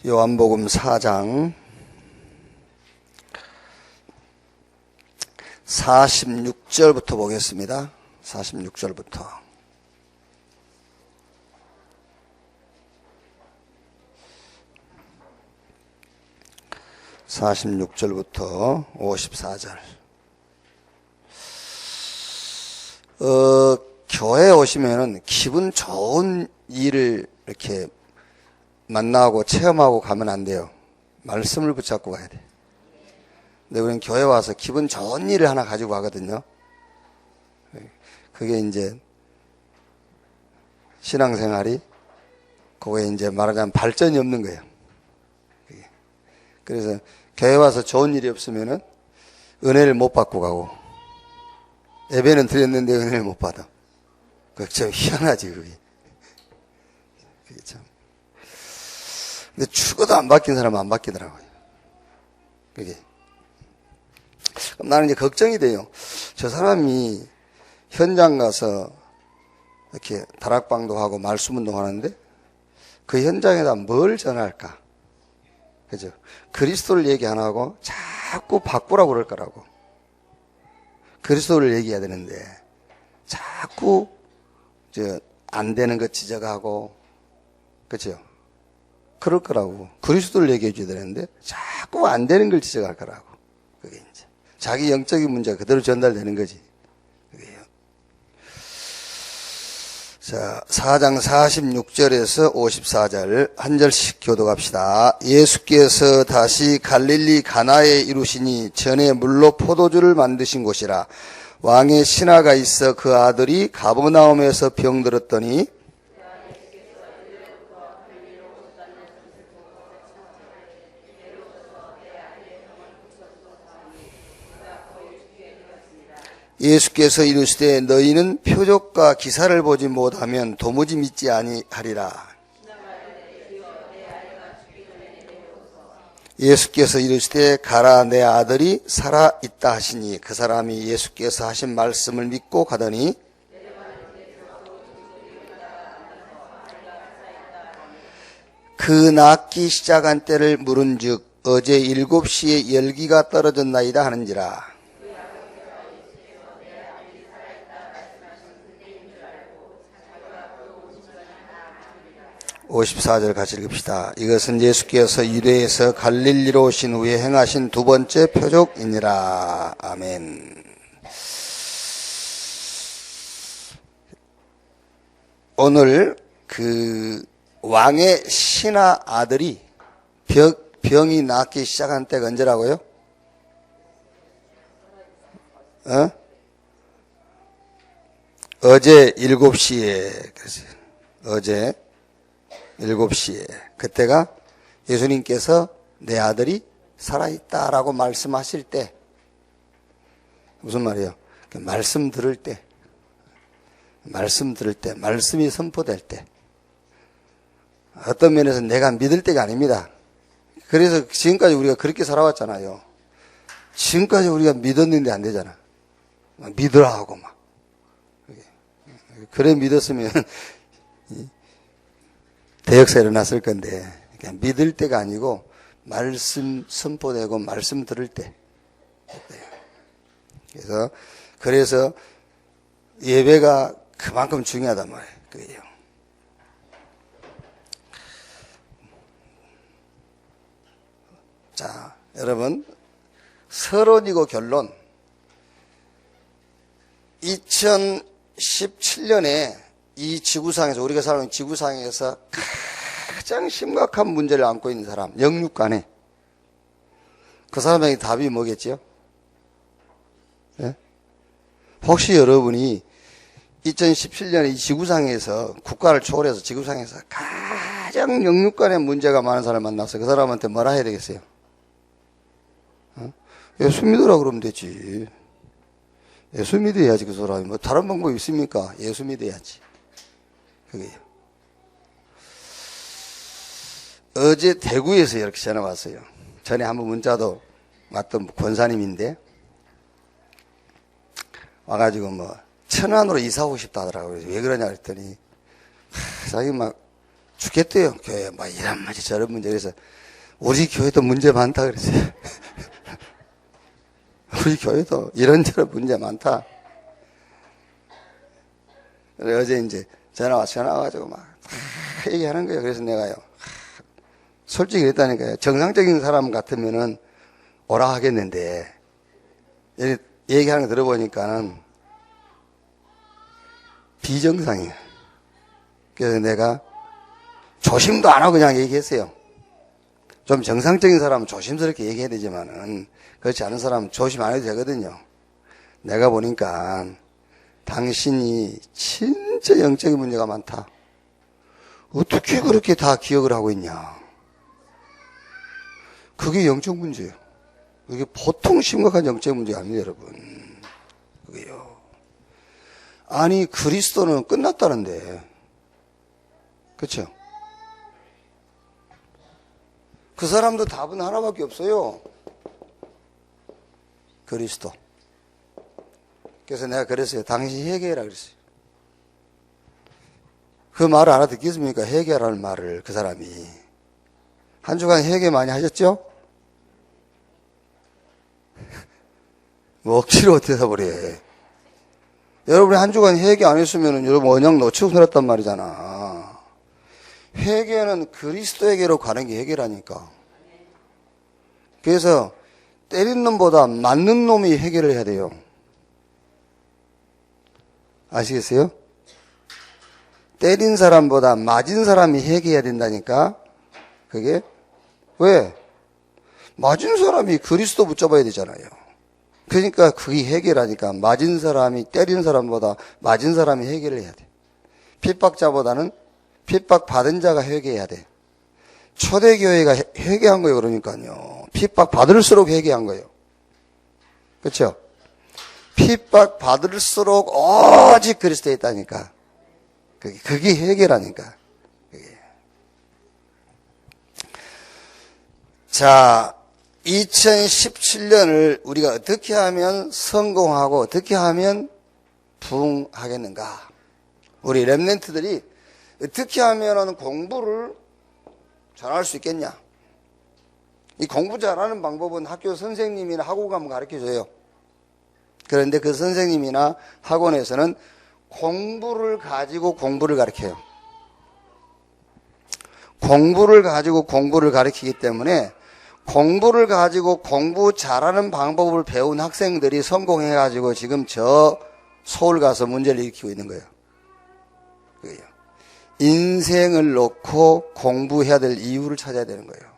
요한복음 4장 46절부터 보겠습니다. 46절부터. (46절부터) 54절. 교회에 오시면은 기분 좋은 일을 이렇게 만나고 체험하고 가면 안 돼요. 말씀을 붙잡고 가야 돼. 근데 우리는 교회 와서 기분 좋은 일을 하나 가지고 가거든요. 그게 이제 신앙생활이 그거에 이제 말하자면 발전이 없는 거예요. 그래서 교회 와서 좋은 일이 없으면은 은혜를 못 받고 가고, 예배는 드렸는데 은혜를 못 받아. 그게 참 희한하지, 그게. 그게 참. 근데 죽어도 안 바뀐 사람은 안 바뀌더라고요. 그게. 그럼 나는 이제 걱정이 돼요. 저 사람이 현장 가서 이렇게 다락방도 하고 말씀운동 하는데 그 현장에다 뭘 전할까? 그죠? 그리스도를 얘기 안 하고 자꾸 바꾸라고 그럴 거라고. 그리스도를 얘기해야 되는데 자꾸 안 되는 거 지적하고, 그죠? 그럴 거라고. 그리스도를 얘기해 줘야 되는데 자꾸 안 되는 걸 지적할 거라고. 그게 이제 자기 영적인 문제가 그대로 전달되는 거지. 그게요. 자, 4장 46절에서 54절 한 절씩 교독합시다. 예수께서 다시 갈릴리 가나에 이루시니 전에 물로 포도주를 만드신 곳이라. 왕의 신하가 있어 그 아들이 가버나움에서 병들었더니 예수께서 이르시되 너희는 표적과 기사를 보지 못하면 도무지 믿지 아니하리라. 예수께서 이르시되 가라, 내 아들이 살아있다 하시니 그 사람이 예수께서 하신 말씀을 믿고 가더니 그 낫기 시작한 때를 물은즉 어제 7시에 열기가 떨어졌나이다 하는지라. 54절 같이 읽읍시다. 이것은 예수께서 유대에서 갈릴리로 오신 후에 행하신 두 번째 표적이니라. 아멘. 오늘 그 왕의 신하 아들이 병이 낫기 시작한 때가 언제라고요? 어제 7시에, 어제 7시에. 그때가 예수님께서 내 아들이 살아있다라고 말씀하실 때, 무슨 말이에요? 말씀 들을 때, 말씀이 선포될 때, 어떤 면에서 내가 믿을 때가 아닙니다. 그래서 지금까지 우리가 그렇게 살아왔잖아요. 지금까지 우리가 믿었는데 안 되잖아. 믿으라 하고 막. 그래 믿었으면 대역사 일어났을 건데, 그냥 믿을 때가 아니고 말씀 선포되고 말씀 들을 때. 그래서 예배가 그만큼 중요하단 말이에요. 그게요. 자, 여러분, 서론이고 결론. 2017년에 이 지구상에서, 우리가 살아가는 지구상에서 가장 심각한 문제를 안고 있는 사람, 영육간에. 그 사람에게 답이 뭐겠죠? 네? 혹시 여러분이 2017년에 이 지구상에서, 국가를 초월해서 지구상에서 가장 영육간에 문제가 많은 사람을 만나서 그 사람한테 뭐라 해야 되겠어요? 예수 믿으라 그러면 되지. 예수 믿어야지, 그 사람이. 뭐 다른 방법이 있습니까? 예수 믿어야지. 그게요. 어제 대구에서 이렇게 전화 왔어요. 전에 한번 문자도 왔던 권사님인데, 와가지고 천안으로 이사 오고 싶다 하더라고요. 왜 그러냐 그랬더니, 자기 막 죽겠대요. 교회 뭐 이런 문제 저런 문제. 그래서 우리 교회도 문제 많다 그랬어요. 우리 교회도 이런저런 문제 많다. 그래서 어제 이제 전화 와가지고 막 얘기하는 거예요. 그래서 내가요, 솔직히 그랬다니까요. 정상적인 사람 같으면은 오라 하겠는데, 얘기하는 거 들어보니까는 비정상이에요. 그래서 내가 조심도 안 하고 그냥 얘기했어요. 좀 정상적인 사람은 조심스럽게 얘기해야 되지만은, 그렇지 않은 사람은 조심 안 해도 되거든요. 내가 보니까 당신이 진짜 영적인 문제가 많다. 어떻게 그렇게 다 기억을 하고 있냐. 그게 영적 문제예요. 그게 보통 심각한 영적 문제가 아닙니다, 여러분. 그게요. 아니, 그리스도는 끝났다는데. 그렇죠? 그 사람도 답은 하나밖에 없어요. 그리스도. 그래서 내가 그랬어요. 당신 회개해라 그랬어요. 그 말을 알아듣겠습니까? 회개하라는 말을 그 사람이. 한 주간 회개 많이 하셨죠? 뭐 억지로 대답을 해. 여러분이 한 주간 회개 안 했으면 여러분 언약 놓치고 살았단 말이잖아. 회개는 그리스도에게로 가는 게 회개라니까. 그래서 때린 놈보다 맞는 놈이 회개를 해야 돼요. 아시겠어요? 때린 사람보다 맞은 사람이 회개해야 된다니까. 그게 왜? 맞은 사람이 그리스도 붙잡아야 되잖아요. 그러니까 그게 회개라니까. 맞은 사람이 때린 사람보다 맞은 사람이 회개를 해야 돼. 핍박자보다는 핍박 받은 자가 회개해야 돼. 초대교회가 회개한 거예요. 그러니까요. 핍박 받을수록 회개한 거예요. 그렇죠? 핍박 받을수록 오직 그리스도에 있다니까. 그게 회개라니까. 그게. 자, 2017년을 우리가 어떻게 하면 성공하고 어떻게 하면 부흥하겠는가? 우리 렘넌트들이 어떻게 하면 공부를 잘할 수 있겠냐? 이 공부 잘하는 방법은 학교 선생님이나 학원 가면 가르쳐줘요. 그런데 그 선생님이나 학원에서는 공부를 가지고 공부를 가르쳐요. 공부를 가지고 공부를 가르치기 때문에 공부를 가지고 공부 잘하는 방법을 배운 학생들이 성공해가지고 지금 저 서울 가서 문제를 일으키고 있는 거예요. 그게요. 인생을 놓고 공부해야 될 이유를 찾아야 되는 거예요.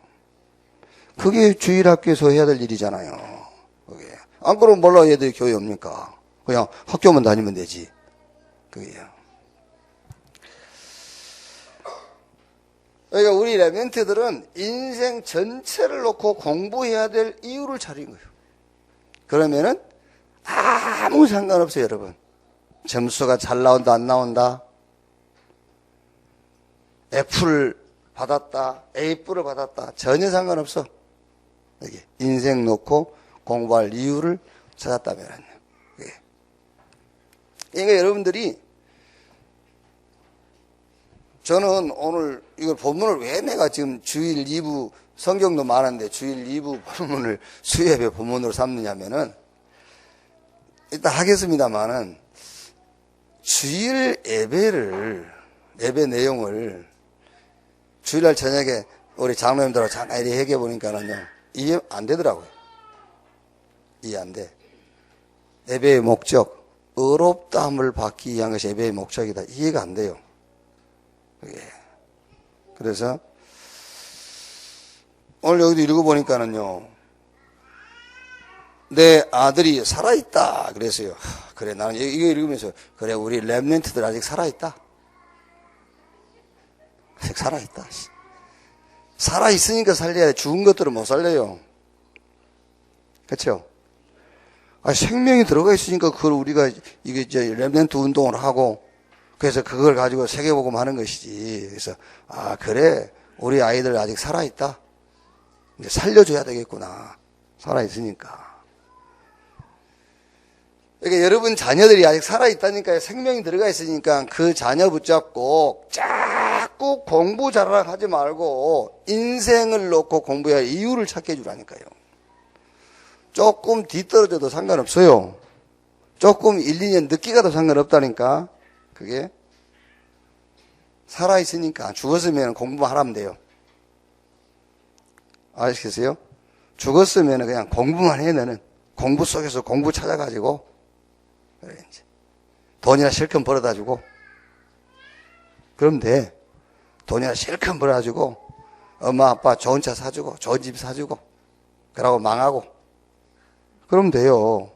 그게 주일학교에서 해야 될 일이잖아요. 그게. 안 그러면 몰라 얘들이 교회 옵니까? 그냥 학교만 다니면 되지. 그게요. 그러니까 우리 렘넌트들은 인생 전체를 놓고 공부해야 될 이유를 차린 거예요. 그러면은 아무 상관없어요, 여러분. 점수가 잘 나온다, 안 나온다. F를 받았다, A뿔을 받았다. 전혀 상관없어. 이게 인생 놓고 공부할 이유를 찾았다면. 그러니까 여러분들이 저는 오늘 이걸 본문을 왜 내가 지금 주일 2부 성경도 많은데 주일 2부 본문을 수요예배 본문으로 삼느냐면은 일단 하겠습니다만은 주일 예배 내용을 주일날 저녁에 우리 장로님들하고 잠깐 이렇게 얘기해 보니까는요 이해 안 되더라고요. 이해 안 돼. 예배의 목적, 의롭다함을 받기 위한 것이 예배의 목적이다. 이해가 안 돼요. 그래서 오늘 여기도 읽어보니까는요 내 아들이 살아있다 그랬어요. 그래 나는 이거 읽으면서 그래 우리 렘넌트들 아직 살아있다. 아직 살아있다. 살아있으니까 살려야 돼. 죽은 것들은 못 살려요. 그렇죠? 생명이 들어가 있으니까 그걸 우리가 이게 이제 렘넌트 운동을 하고 그래서 그걸 가지고 세계복음 하는 것이지. 그래서 그래 우리 아이들 아직 살아있다. 이제 살려줘야 되겠구나. 살아있으니까. 그러니까 여러분 자녀들이 아직 살아있다니까요. 생명이 들어가 있으니까 그 자녀 붙잡고 쫙 자꾸 공부 잘하라 하지 말고 인생을 놓고 공부해야 할 이유를 찾게 해주라니까요. 조금 뒤떨어져도 상관없어요. 조금 1, 2년 늦게 가도 상관없다니까. 그게 살아있으니까. 죽었으면 공부만 하라면 돼요. 아시겠어요? 죽었으면 그냥 공부만 해. 너는 공부 속에서 공부 찾아가지고 그래 이제 돈이나 실컷 벌어다 주고 그럼 돼. 돈이나 실컷 벌어가지고 엄마 아빠 좋은 차 사주고 좋은 집 사주고 그러고 망하고 그러면 돼요.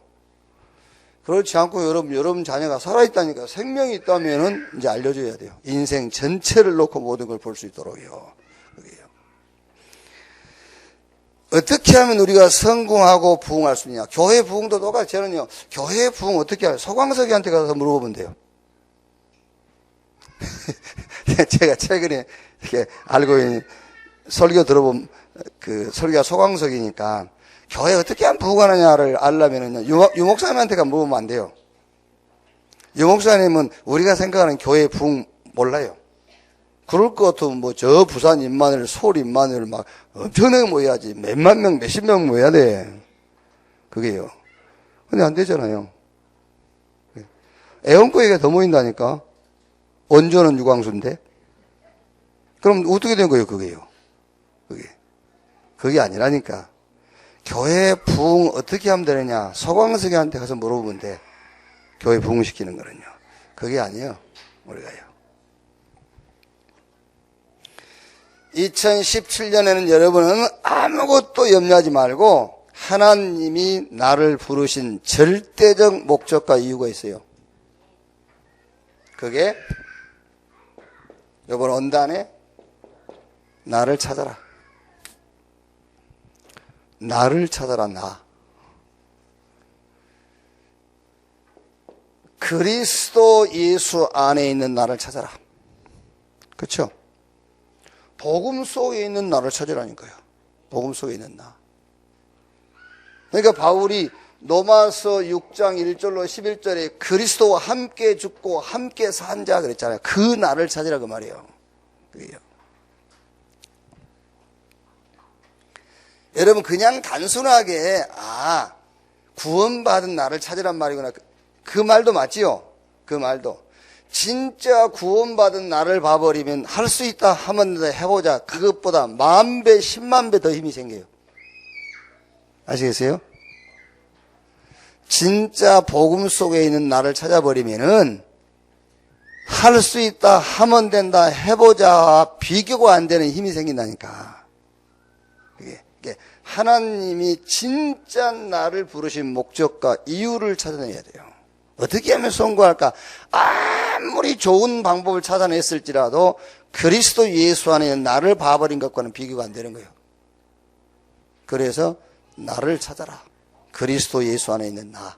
그렇지 않고 여러분 자녀가 살아있다니까 생명이 있다면은 이제 알려줘야 돼요. 인생 전체를 놓고 모든 걸 볼 수 있도록요. 그게요. 어떻게 하면 우리가 성공하고 부흥할 수 있냐? 교회 부흥도 똑같이 저는요. 교회 부흥 어떻게 해요? 소광석이한테 가서 물어보면 돼요. 제가 최근에 이렇게 알고 있는 설교 들어본 그 설교가 소광석이니까 교회 어떻게 하면 부흥하느냐를 알려면은요, 유 목사님한테 가 물어보면 안 돼요. 유 목사님은 우리가 생각하는 교회 부흥 몰라요. 그럴 것 같으면 뭐 저 부산 인마늘, 서울 인마늘 막 엄청나게 모여야지. 몇만 명, 몇십 명 모여야 돼. 그게요. 근데 안 되잖아요. 애원교회가 더 모인다니까. 원조는 유광수인데. 그럼 어떻게 된 거예요, 그게요? 그게 아니라니까. 교회 부흥 어떻게 하면 되느냐? 소광석이한테 가서 물어보면 돼. 교회 부흥시키는 거는요. 그게 아니에요. 우리가요. 2017년에는 여러분은 아무것도 염려하지 말고 하나님이 나를 부르신 절대적 목적과 이유가 있어요. 그게 이번 원단에 나를 찾아라. 나를 찾아라, 나. 그리스도 예수 안에 있는 나를 찾아라. 그렇죠? 복음 속에 있는 나를 찾으라니까요. 복음 속에 있는 나. 그러니까 바울이 로마서 6장 1절로 11절에 그리스도와 함께 죽고 함께 산 자 그랬잖아요. 그 나를 찾으라 그 말이에요. 그게요. 여러분 그냥 단순하게 구원받은 나를 찾으란 말이구나. 그 말도 맞지요? 그 말도. 진짜 구원받은 나를 봐버리면 할 수 있다 하면 해보자. 그것보다 10,000배, 100,000배 더 힘이 생겨요. 아시겠어요? 진짜 복음 속에 있는 나를 찾아버리면은 할 수 있다, 하면 된다, 해보자, 비교가 안 되는 힘이 생긴다니까. 그게 하나님이 진짜 나를 부르신 목적과 이유를 찾아내야 돼요. 어떻게 하면 성공할까? 아무리 좋은 방법을 찾아냈을지라도 그리스도 예수 안에 나를 봐버린 것과는 비교가 안 되는 거예요. 그래서 나를 찾아라. 그리스도 예수 안에 있는 나.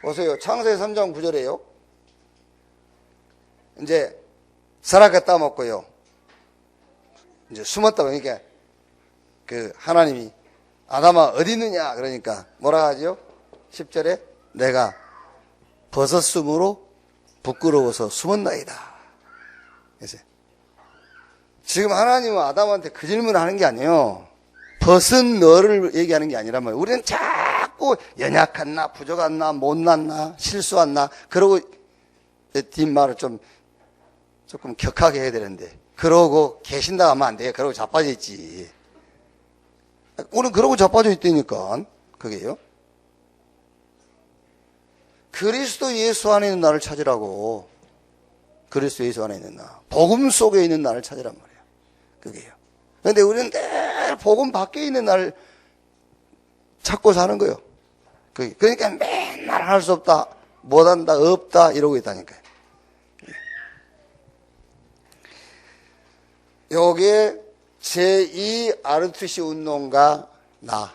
보세요. 창세기 3장 9절에요. 이제 사라가 따먹고요. 이제 숨었다 보니까 그 하나님이 아담아 어디 있느냐 그러니까 뭐라 하죠? 10절에 내가 벗었으므로 부끄러워서 숨었나이다. 그래서 지금 하나님은 아담한테 그 질문을 하는 게 아니에요. 벗은 너를 얘기하는 게 아니란 말이에요. 우리는 자꾸 연약한 나, 부족한 나, 못난 나, 실수한 나 그러고 뒷말을 조금 격하게 해야 되는데 그러고 계신다 하면 안 돼요. 그러고 자빠져 있지. 우리는 그러고 자빠져 있다니까. 그게요. 그리스도 예수 안에 있는 나를 찾으라고. 그리스도 예수 안에 있는 나. 복음 속에 있는 나를 찾으란 말이에요. 그게요. 그런데 우리는 늘 복음 밖에 있는 나를 찾고 사는 거예요. 그러니까 맨날 할 수 없다, 못한다, 없다 이러고 있다니까요. 요게 제2 ROTC 운동가 나.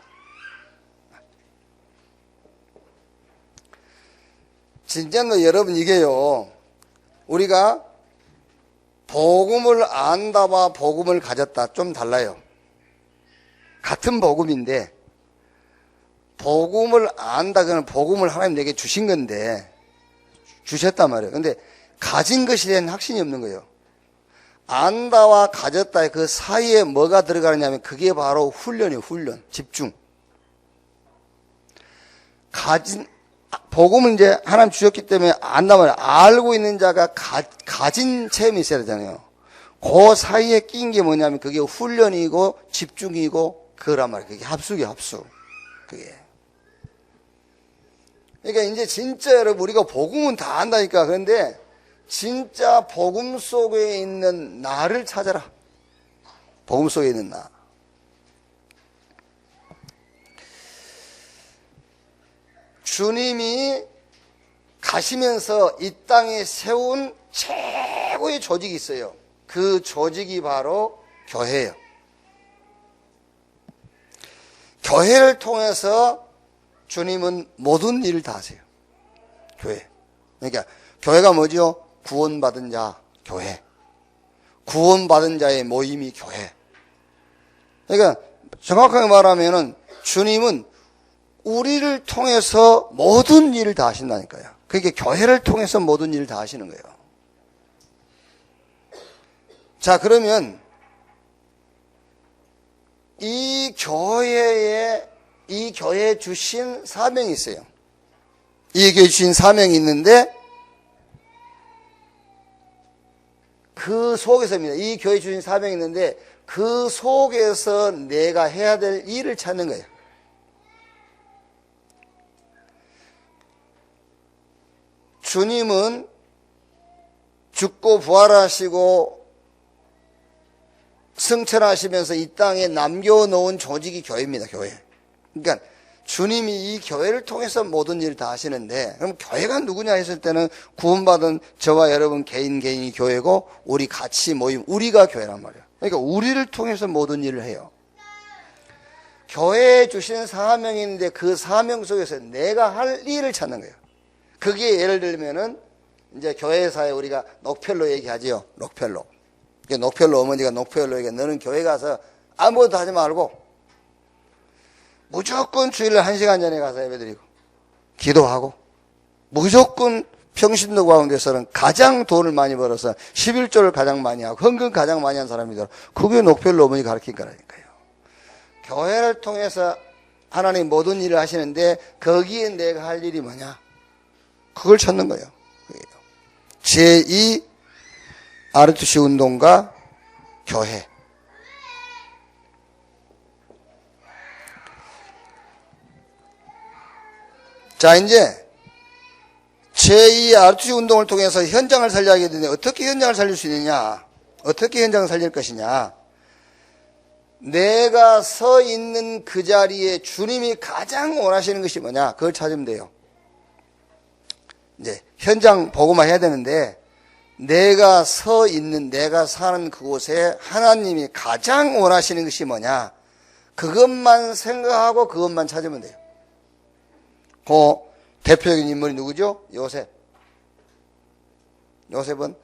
진짜로 여러분 이게요. 우리가 복음을 안다와 복음을 가졌다 좀 달라요. 같은 복음인데 복음을 안다. 그는 복음을 하나님 내게 주신 건데, 주셨단 말이에요. 근데 가진 것에 대한 확신이 없는 거예요. 안다와 가졌다의 그 사이에 뭐가 들어가느냐면 그게 바로 훈련이에요. 훈련, 집중. 복음을 이제 하나님 주셨기 때문에 안단 말이에요. 알고 있는 자가 가진 체험이 있어야 되잖아요. 그 사이에 낀 게 뭐냐면 그게 훈련이고 집중이고 그거란 말이에요. 그게 합숙이에요, 합숙. 그게. 그러니까 이제 진짜 여러분 우리가 복음은 다 안다니까. 그런데 진짜 복음 속에 있는 나를 찾아라. 복음 속에 있는 나. 주님이 가시면서 이 땅에 세운 최고의 조직이 있어요. 그 조직이 바로 교회예요. 교회를 통해서 주님은 모든 일을 다 하세요. 교회. 그러니까 교회가 뭐죠? 구원받은 자, 교회. 구원받은 자의 모임이 교회. 그러니까 정확하게 말하면은 주님은 우리를 통해서 모든 일을 다 하신다니까요. 그러니까 교회를 통해서 모든 일을 다 하시는 거예요. 자, 그러면 이 교회에 주신 사명이 있어요. 이 교회에 주신 사명이 있는데 그 속에서입니다. 이 교회에 주신 사명이 있는데 그 속에서 내가 해야 될 일을 찾는 거예요. 주님은 죽고 부활하시고 승천하시면서 이 땅에 남겨놓은 조직이 교회입니다. 교회. 그러니까 주님이 이 교회를 통해서 모든 일을 다 하시는데, 그럼 교회가 누구냐 했을 때는 구원받은 저와 여러분 개인이 교회고 우리 같이 모임, 우리가 교회란 말이에요. 그러니까 우리를 통해서 모든 일을 해요. 교회에 주신 사명이 있는데 그 사명 속에서 내가 할 일을 찾는 거예요. 그게 예를 들면은 이제 교회사에 우리가 녹펠로 얘기하지요. 녹펠로. 녹펠로 어머니가 녹펠로 얘기해. 너는 교회 가서 아무것도 하지 말고 무조건 주일날 1시간 전에 가서 예배드리고 기도하고 무조건 평신도 가운데서는 가장 돈을 많이 벌어서 11조를 가장 많이 하고 헌금 가장 많이 한 사람이더라. 그게 녹펠로 어머니 가르친 거라니까요. 교회를 통해서 하나님 모든 일을 하시는데 거기에 내가 할 일이 뭐냐? 그걸 찾는 거예요. 제2 아르투시 운동가 교회. 자, 이제 제2 아르투시 운동을 통해서 현장을 살려야 되는데 어떻게 현장을 살릴 수 있느냐? 어떻게 현장을 살릴 것이냐? 내가 서 있는 그 자리에 주님이 가장 원하시는 것이 뭐냐? 그걸 찾으면 돼요. 이제 현장 보고만 해야 되는데 내가 서 있는, 내가 사는 그곳에 하나님이 가장 원하시는 것이 뭐냐? 그것만 생각하고 그것만 찾으면 돼요. 그 대표적인 인물이 누구죠? 요셉. 요셉은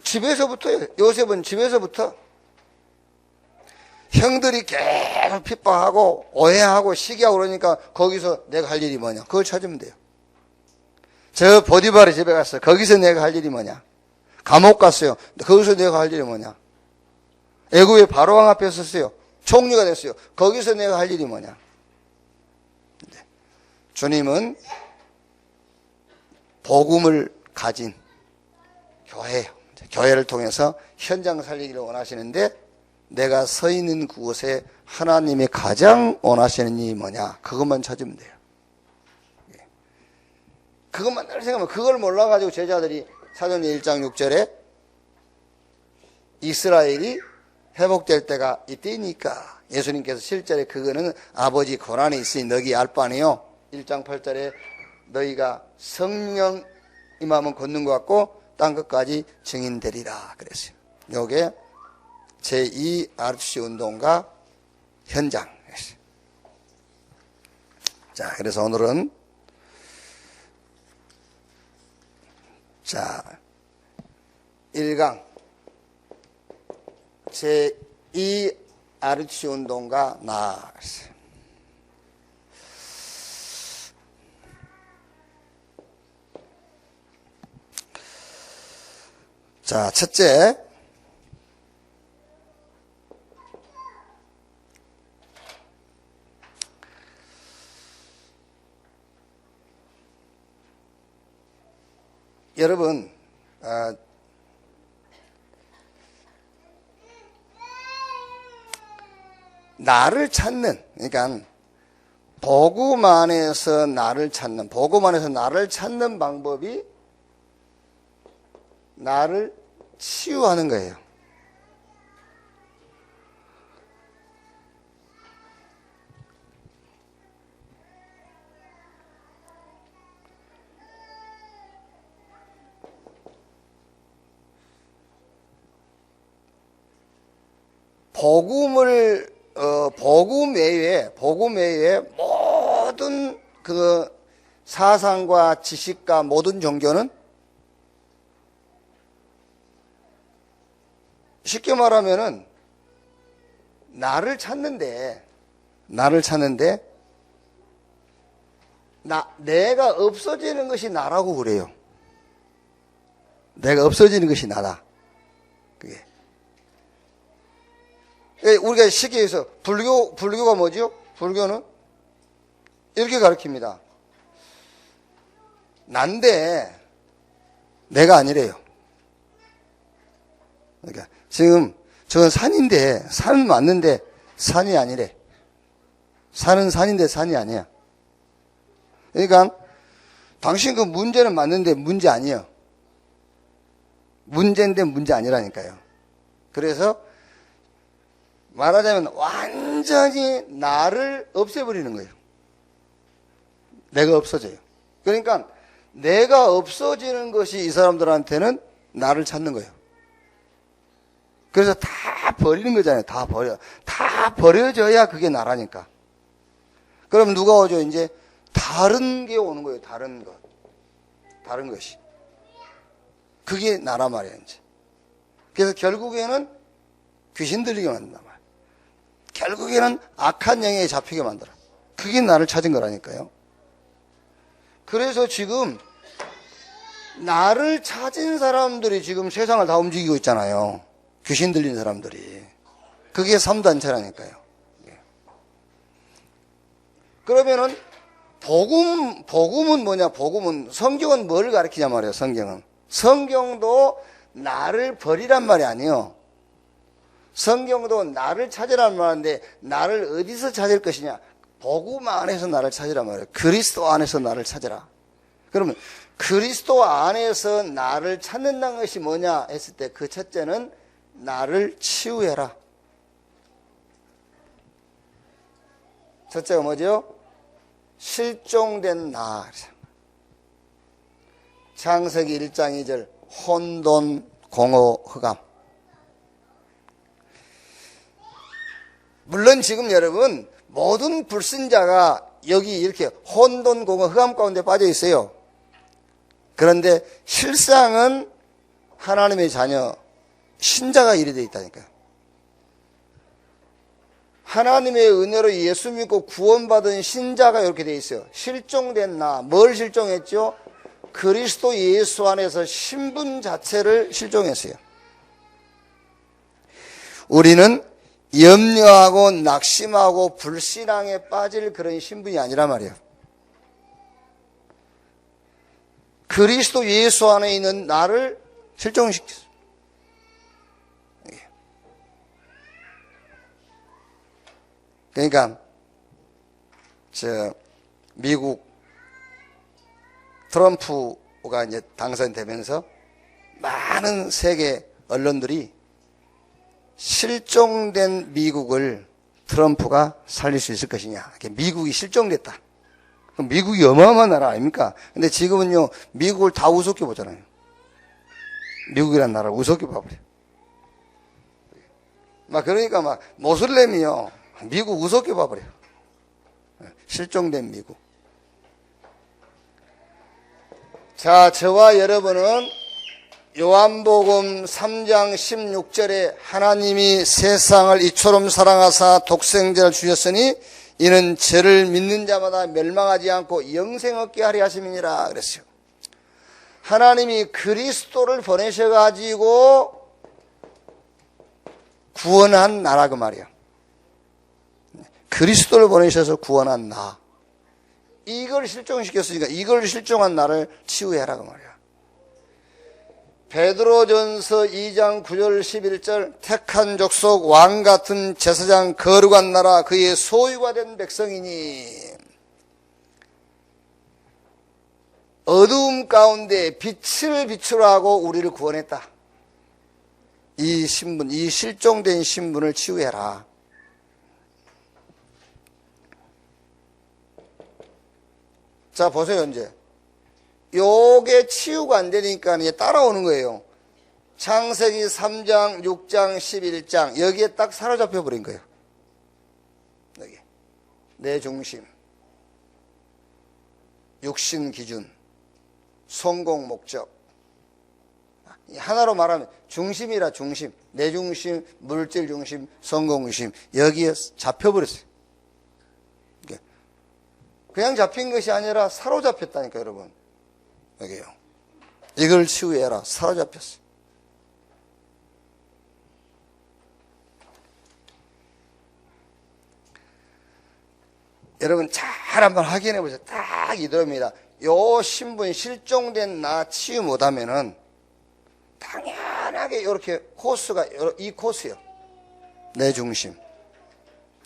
집에서부터요. 요셉은 집에서부터 형들이 계속 핍박하고 오해하고 시기하고 그러니까 거기서 내가 할 일이 뭐냐? 그걸 찾으면 돼요. 저 보디발의 집에 갔어요. 거기서 내가 할 일이 뭐냐? 감옥 갔어요. 거기서 내가 할 일이 뭐냐? 애굽의 바로왕 앞에 섰어요. 총리가 됐어요. 거기서 내가 할 일이 뭐냐? 주님은 복음을 가진 교회예요. 교회를 통해서 현장 살리기를 원하시는데 내가 서 있는 그곳에 하나님이 가장 원하시는 일이 뭐냐? 그것만 찾으면 돼요. 그것만 늘 생각하면, 그걸 몰라가지고 제자들이 사도행전 1장 6절에 이스라엘이 회복될 때가 이때이니까 예수님께서 실제로 그거는 아버지 고난에 있으니 너희 알 바 아니요. 1장 8절에 너희가 성령 임하면 걷는 것 같고 땅 끝까지 증인되리라 그랬어요. 요게 제2 아르투시 운동가 현장. 자, 그래서 오늘은 자, 1강 제2 아르투시 운동가 나. 자, 첫째. 여러분, 나를 찾는, 그러니까 복음 안에서 나를 찾는, 복음 안에서 나를 찾는 방법이 나를 치유하는 거예요. 복음 외에 모든 그 사상과 지식과 모든 종교는 쉽게 말하면은 나를 찾는데 내가 없어지는 것이 나라고 그래요. 내가 없어지는 것이 나다. 그게. 우리가 쉽게 해서 불교가 뭐죠? 불교는 이렇게 가르칩니다. 난데 내가 아니래요. 그러니까 지금 저건 산인데 산은 맞는데 산이 아니래. 산은 산인데 산이 아니야. 그러니까 당신 그 문제는 맞는데 문제 아니에요. 문제인데 문제 아니라니까요. 그래서 말하자면 완전히 나를 없애버리는 거예요. 내가 없어져요. 그러니까 내가 없어지는 것이 이 사람들한테는 나를 찾는 거예요. 그래서 다 버리는 거잖아요. 다 버려져야 그게 나라니까. 그럼 누가 오죠? 이제 다른 게 오는 거예요. 다른 것이. 그게 나라 말이에요. 이제. 그래서 결국에는 귀신 들리게 만든단 말이에요. 결국에는 악한 영에 잡히게 만들어. 그게 나를 찾은 거라니까요. 그래서 지금 나를 찾은 사람들이 지금 세상을 다 움직이고 있잖아요. 귀신 들린 사람들이. 그게 3단체라니까요. 그러면은 복음은 뭐냐? 복음은 성경은 뭘 가르치냐 말이에요. 성경도 나를 버리란 말이 아니에요. 성경도 나를 찾으라는 말인데 나를 어디서 찾을 것이냐? 복음 안에서 나를 찾으란 말이에요. 그리스도 안에서 나를 찾으라. 그러면 그리스도 안에서 나를 찾는다는 것이 뭐냐 했을 때 그 첫째는 나를 치유해라. 첫째가 뭐죠? 실종된 나. 창세기 1장 2절 혼돈 공허 흑암. 물론 지금 여러분 모든 불신자가 여기 이렇게 혼돈 공허 흑암 가운데 빠져 있어요. 그런데 실상은 하나님의 자녀 신자가 이래 돼 있다니까요. 하나님의 은혜로 예수 믿고 구원받은 신자가 이렇게 돼 있어요. 실종된 나. 뭘 실종했죠? 그리스도 예수 안에서 신분 자체를 실종했어요. 우리는 염려하고 낙심하고 불신앙에 빠질 그런 신분이 아니란 말이에요. 그리스도 예수 안에 있는 나를 실종시켰어요. 그러니까 미국 트럼프가 이제 당선되면서 많은 세계 언론들이 실종된 미국을 트럼프가 살릴 수 있을 것이냐. 미국이 실종됐다. 그럼 미국이 어마어마한 나라 아닙니까? 근데 지금은요, 미국을 다 우습게 보잖아요. 미국이라는 나라를 우습게 봐버려요. 그러니까 모슬렘이요, 미국 우습게 봐버려요. 실종된 미국. 자, 저와 여러분은 요한복음 3장 16절에 하나님이 세상을 이처럼 사랑하사 독생자를 주셨으니 이는 저를 믿는 자마다 멸망하지 않고 영생 얻게 하려 하심이니라 그랬어요. 하나님이 그리스도를 보내셔가지고 구원한 나라 그 말이야. 그리스도를 보내셔서 구원한 나. 이걸 실종시켰으니까 이걸 실종한 나를 치유해라 그 말이야. 베드로전서 2장 9절 11절 택한 족속 왕같은 제사장 거룩한 나라 그의 소유가 된 백성이니 어두움 가운데 빛을 비추라 하고 우리를 구원했다. 이 신분, 이 실종된 신분을 치유해라. 자, 보세요, 이제. 요게 치유가 안 되니까 이제 따라오는 거예요. 창세기 3장, 6장, 11장. 여기에 딱 사로잡혀 버린 거예요. 여기. 내 중심. 육신 기준. 성공 목적. 하나로 말하면 중심이라 중심. 내 중심, 물질 중심, 성공 중심. 여기에 잡혀버렸어요. 그냥 잡힌 것이 아니라 사로잡혔다니까, 여러분. 여기요. 이걸 치유해라. 사로잡혔어. 여러분 잘 한번 확인해 보세요. 딱 이대로입니다. 요 신분 실종된 나 치유 못하면은 당연하게 이렇게 코스가 이 코스요. 내 중심.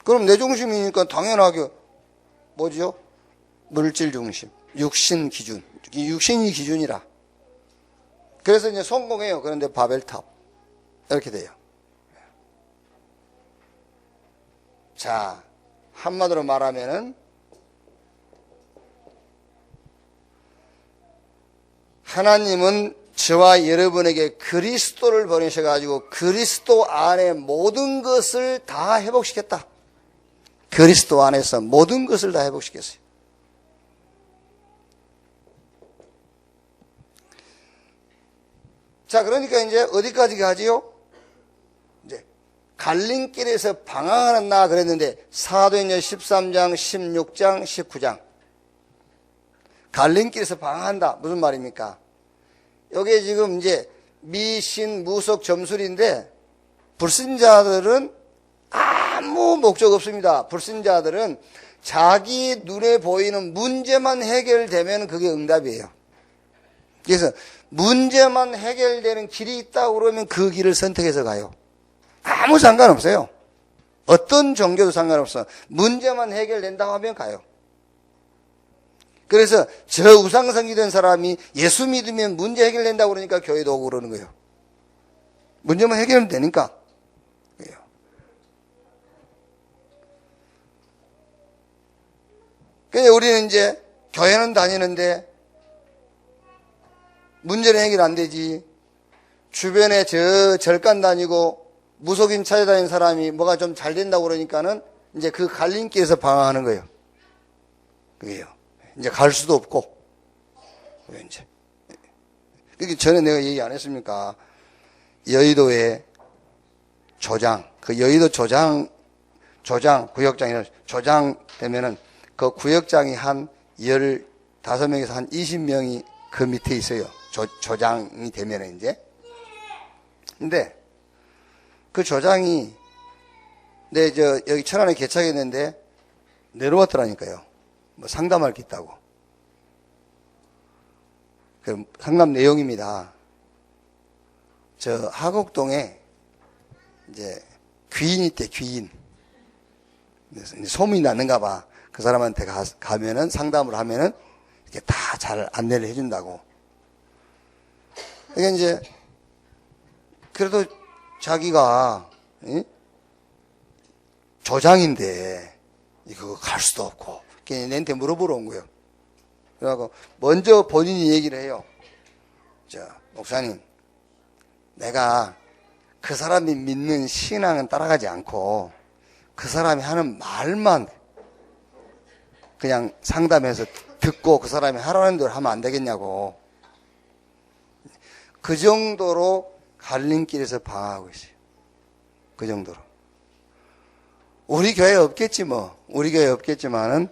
그럼 내 중심이니까 당연하게 뭐죠? 물질 중심, 육신 기준. 육신이 기준이라. 그래서 이제 성공해요. 그런데 바벨탑. 이렇게 돼요. 자, 한마디로 말하면은 하나님은 저와 여러분에게 그리스도를 보내셔가지고 그리스도 안에 모든 것을 다 회복시켰다. 그리스도 안에서 모든 것을 다 회복시켰어요. 자, 그러니까 이제 어디까지 가지요? 이제 갈림길에서 방황하는 나 그랬는데 사도행전 13장, 16장, 19장. 갈림길에서 방황한다. 무슨 말입니까? 여기에 지금 이제 미신, 무속, 점술인데 불신자들은 아무 목적 없습니다. 불신자들은 자기 눈에 보이는 문제만 해결되면 그게 응답이에요. 그래서 문제만 해결되는 길이 있다고 그러면 그 길을 선택해서 가요. 아무 상관없어요. 어떤 종교도 상관없어. 문제만 해결된다고 하면 가요. 그래서 저 우상성기된 사람이 예수 믿으면 문제 해결된다고 그러니까 교회도 오고 그러는 거예요. 문제만 해결하면 되니까. 그러니까 우리는 이제 교회는 다니는데 문제는 해결 안 되지. 주변에 저 절간 다니고 무속인 찾아다니는 사람이 뭐가 좀 잘 된다고 그러니까는 이제 그 갈림길에서 방황하는 거예요. 그게요. 이제 갈 수도 없고. 이제. 그게 전에 내가 얘기 안 했습니까? 여의도에 조장, 그 여의도 조장, 구역장이나 조장 되면은 그 구역장이 한 15명에서 한 20명이 그 밑에 있어요. 조장이 되면은 이제. 근데 그 조장이 여기 천안에 개척했는데 내려왔더라니까요. 뭐 상담할 게 있다고. 그 상담 내용입니다. 저 하곡동에 이제 귀인이 있대, 귀인. 그래서 이제 소문이 났는가 봐. 그 사람한테 가면은 상담을 하면은 이렇게 다 잘 안내를 해준다고. 그러니까 이제 그래도 자기가 조장인데 이거 갈 수도 없고 내한테 물어보러 온 거예요. 그래갖고 먼저 본인이 얘기를 해요. 목사님, 내가 그 사람이 믿는 신앙은 따라가지 않고 그 사람이 하는 말만 그냥 상담해서 듣고 그 사람이 하라는 대로 하면 안 되겠냐고. 그 정도로 갈림길에서 방황하고 있어요. 그 정도로. 우리 교회에 없겠지 뭐. 우리 교회에 없겠지만은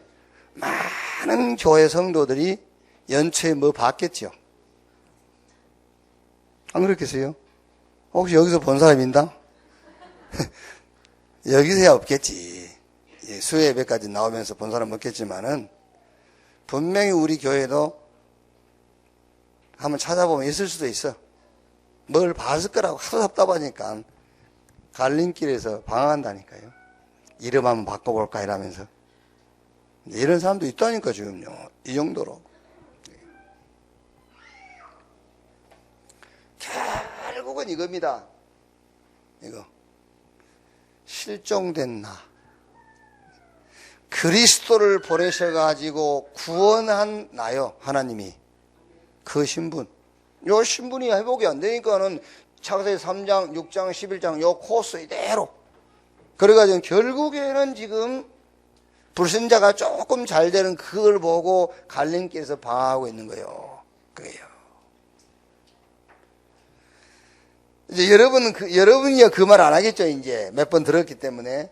많은 교회 성도들이 연초에 뭐 봤겠죠. 안 그렇겠어요? 혹시 여기서 본 사람 있나? 여기서야 없겠지. 수요 예배까지 나오면서 본 사람 없겠지만은 분명히 우리 교회도 한번 찾아보면 있을 수도 있어. 뭘 봤을 거라고 하도 답답하니까 갈림길에서 방황한다니까요. 이름 한번 바꿔볼까 이러면서. 이런 사람도 있다니까 지금요. 이 정도로. 결국은 이겁니다. 이거. 실종된 나. 그리스도를 보내셔가지고 구원한 나요. 하나님이. 그 신분. 요 신분이 회복이 안 되니까는 창세기 3장, 6장, 11장 요 코스 이대로. 그래가지고 결국에는 지금 불신자가 조금 잘 되는 그걸 보고 갈림길에서 방황하고 있는 거예요. 그게요. 이제 여러분이 그 말 안 하겠죠, 이제. 몇 번 들었기 때문에.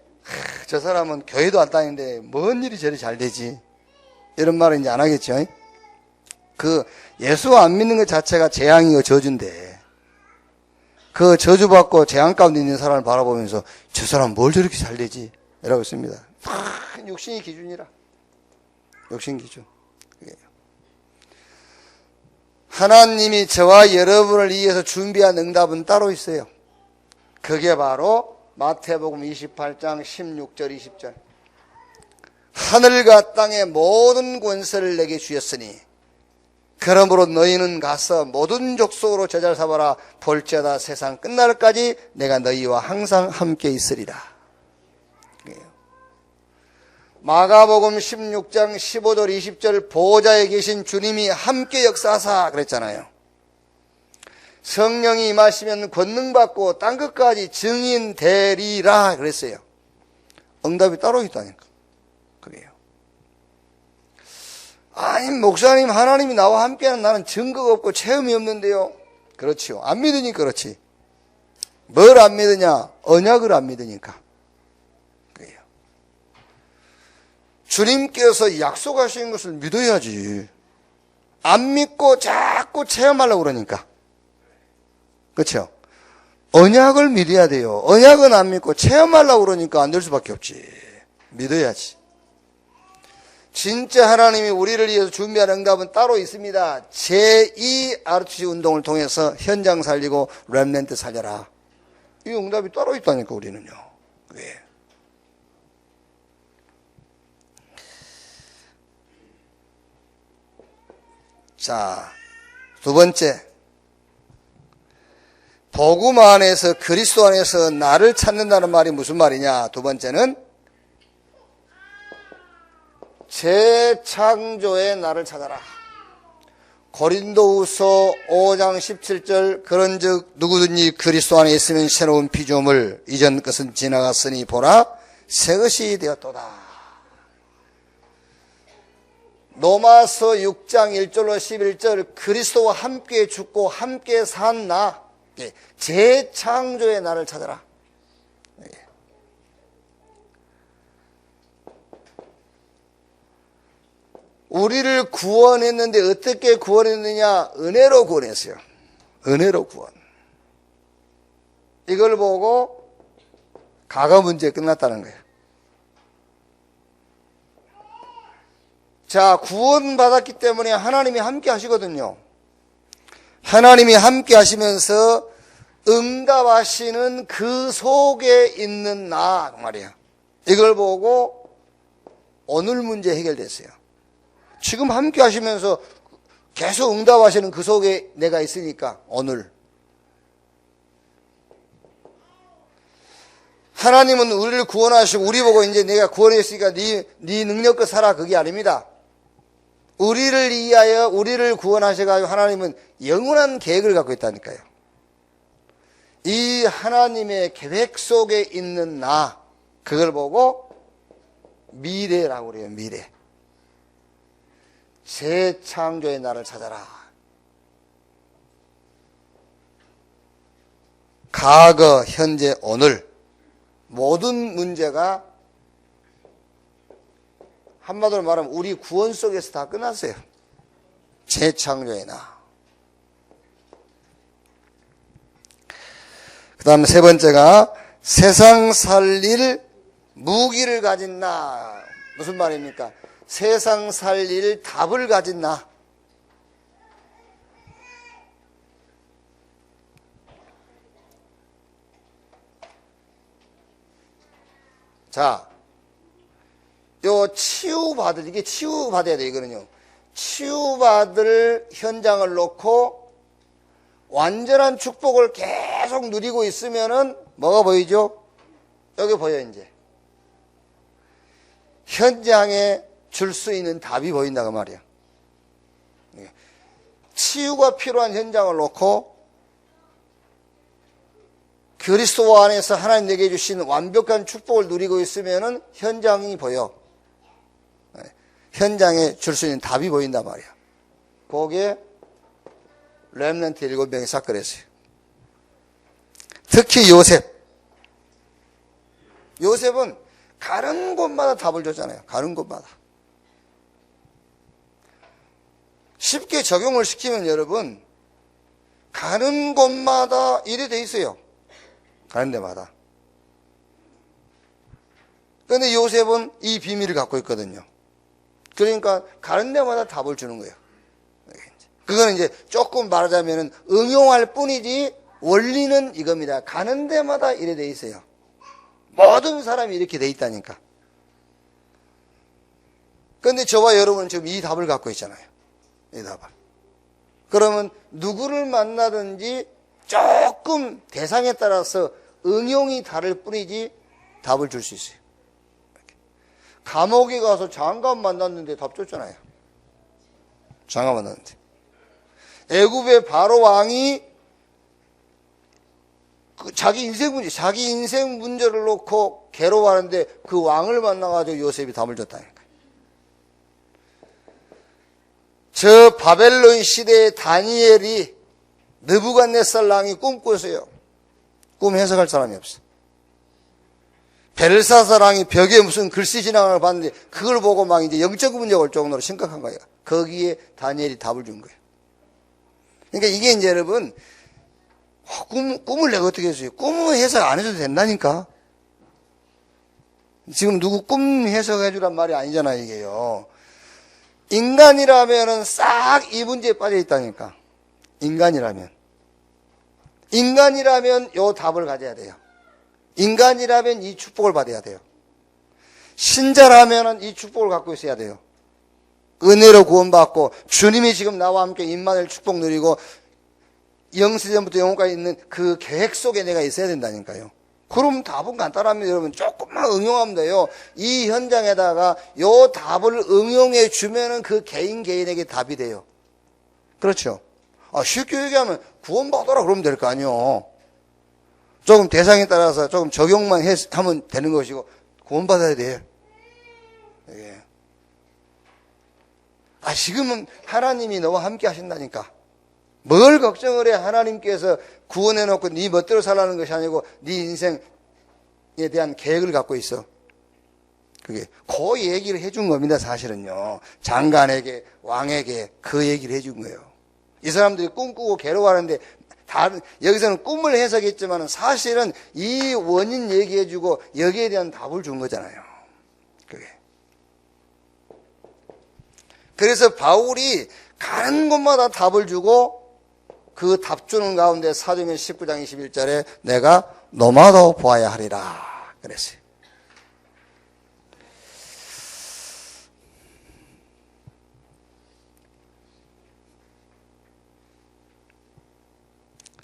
저 사람은 교회도 안 다니는데 뭔 일이 저리 잘 되지? 이런 말은 이제 안 하겠죠. 예수 안 믿는 것 자체가 재앙이고 저주인데, 그 저주받고 재앙 가운데 있는 사람을 바라보면서 저 사람 뭘 저렇게 잘 되지? 이라고 했습니다. 육신이 기준이라. 육신 기준. 하나님이 저와 여러분을 위해서 준비한 응답은 따로 있어요. 그게 바로 마태복음 28장 16절 20절. 하늘과 땅의 모든 권세를 내게 주셨으니 그러므로 너희는 가서 모든 족속으로 제자를 삼아라. 볼지어다 세상 끝날까지 내가 너희와 항상 함께 있으리라. 마가복음 16장 15절 20절 보좌에 계신 주님이 함께 역사하사 그랬잖아요. 성령이 임하시면 권능받고 땅끝까지 증인 되리라 그랬어요. 응답이 따로 있다니까. 그게요. 아니 목사님 하나님이 나와 함께하는 나는 증거가 없고 체험이 없는데요. 그렇지요. 안 믿으니까 그렇지. 뭘 안 믿으냐? 언약을 안 믿으니까. 그게요. 주님께서 약속하신 것을 믿어야지. 안 믿고 자꾸 체험하려고 그러니까. 그렇죠? 언약을 믿어야 돼요. 언약은 안 믿고 체험하려고 그러니까 안 될 수밖에 없지. 믿어야지. 진짜 하나님이 우리를 위해서 준비한 응답은 따로 있습니다. 제2 RTC 운동을 통해서 현장 살리고 렘넌트 살려라. 이 응답이 따로 있다니까 우리는요. 왜? 자, 두 번째. 복음 안에서 그리스도 안에서 나를 찾는다는 말이 무슨 말이냐? 두 번째는 재창조의 나를 찾아라. 고린도후서 5장 17절 그런즉 누구든지 그리스도 안에 있으면 새로운 피조물 이전 것은 지나갔으니 보라 새 것이 되었도다. 로마서 6장 1절로 11절 그리스도와 함께 죽고 함께 산 나 재창조의 나를 찾아라. 우리를 구원했는데 어떻게 구원했느냐? 은혜로 구원했어요. 은혜로 구원. 이걸 보고 과거 문제 끝났다는 거예요. 자, 구원받았기 때문에 하나님이 함께 하시거든요. 하나님이 함께 하시면서 응답하시는 그 속에 있는 나 말이야. 이걸 보고 오늘 문제 해결됐어요. 지금 함께 하시면서 계속 응답하시는 그 속에 내가 있으니까 오늘 하나님은 우리를 구원하시고 우리 보고 이제 내가 구원했으니까 네 능력껏 살아 그게 아닙니다. 우리를 위하여 우리를 구원하셔가지고 하나님은 영원한 계획을 갖고 있다니까요. 이 하나님의 계획 속에 있는 나 그걸 보고 미래라고 그래요. 미래. 재창조의 나를 찾아라. 과거, 현재, 오늘 모든 문제가 한마디로 말하면 우리 구원 속에서 다 끝났어요. 재창조의 나. 다음에 세 번째가 세상 살릴 무기를 가진 나. 무슨 말입니까? 세상 살릴 답을 가진 나. 자, 요 치유받을, 이게 치유받아야 돼, 이거는요. 치유받을 현장을 놓고 완전한 축복을 계속 누리고 있으면은 뭐가 보이죠? 여기 보여, 이제. 현장에 줄 수 있는 답이 보인다, 그 말이야. 치유가 필요한 현장을 놓고 그리스도 안에서 하나님 내게 주신 완벽한 축복을 누리고 있으면은 현장이 보여. 현장에 줄 수 있는 답이 보인단 말이야. 거기에 렘넌트 7명이 사건했어요. 특히 요셉은 가는 곳마다 답을 줬잖아요. 가는 곳마다. 쉽게 적용을 시키면 여러분, 가는 곳마다 일이 돼 있어요. 가는 데마다. 그런데 요셉은 이 비밀을 갖고 있거든요. 그러니까 가는 데마다 답을 주는 거예요. 그거는 이제 조금 말하자면 응용할 뿐이지 원리는 이겁니다. 가는 데마다 이래 돼 있어요. 모든 사람이 이렇게 돼 있다니까. 그런데 저와 여러분은 지금 이 답을 갖고 있잖아요. 이 답을. 그러면 누구를 만나든지 조금 대상에 따라서 응용이 다를 뿐이지 답을 줄 수 있어요. 감옥에 가서 장관 만났는데 답 줬잖아요. 장관 만났는데. 애굽의 바로 왕이 자기 인생 문제를 놓고 괴로워하는데 그 왕을 만나가지고 요셉이 답을 줬다니까. 저 바벨론 시대의 다니엘이 느부갓네살 왕이 꿈꿨어요. 꿈 해석할 사람이 없어. 벨사살 왕이 벽에 무슨 글씨 진앙을 봤는데 그걸 보고 막 이제 영적 문제가 올 정도로 심각한 거예요. 거기에 다니엘이 답을 준 거예요. 그러니까 이게 이제 여러분, 꿈을 내가 어떻게 했어요? 꿈을 해석 안 해도 된다니까. 지금 누구 꿈 해석해 주란 말이 아니잖아요, 이게요. 인간이라면은 싹 이 문제에 빠져 있다니까. 인간이라면 요 답을 가져야 돼요. 인간이라면 이 축복을 받아야 돼요. 신자라면은 이 축복을 갖고 있어야 돼요. 은혜로 구원받고 주님이 지금 나와 함께 임마누엘 축복 누리고 영세전부터 영혼까지 있는 그 계획 속에 내가 있어야 된다니까요. 그럼 답은 간단합니다, 여러분. 조금만 응용하면 돼요. 이 현장에다가 요 답을 응용해 주면은 그 개인에게 답이 돼요. 그렇죠? 쉽게 얘기하면 구원받아라 그러면 될 거 아니에요. 조금 대상에 따라서 조금 적용만 하면 되는 것이고 구원받아야 돼. 예. 지금은 하나님이 너와 함께 하신다니까. 뭘 걱정을 해. 하나님께서 구원해놓고 네 멋대로 살라는 것이 아니고 네 인생에 대한 계획을 갖고 있어. 그게 그 얘기를 해준 겁니다. 사실은요. 장관에게, 왕에게 그 얘기를 해준 거예요. 이 사람들이 꿈꾸고 괴로워하는데 여기서는 꿈을 해석했지만 사실은 이 원인 얘기해주고 여기에 대한 답을 준 거잖아요. 그게. 그래서 바울이 가는 곳마다 답을 주고 그 답 주는 가운데 사도행전 19장 21절에 내가 너마도 보아야 하리라 그랬어요.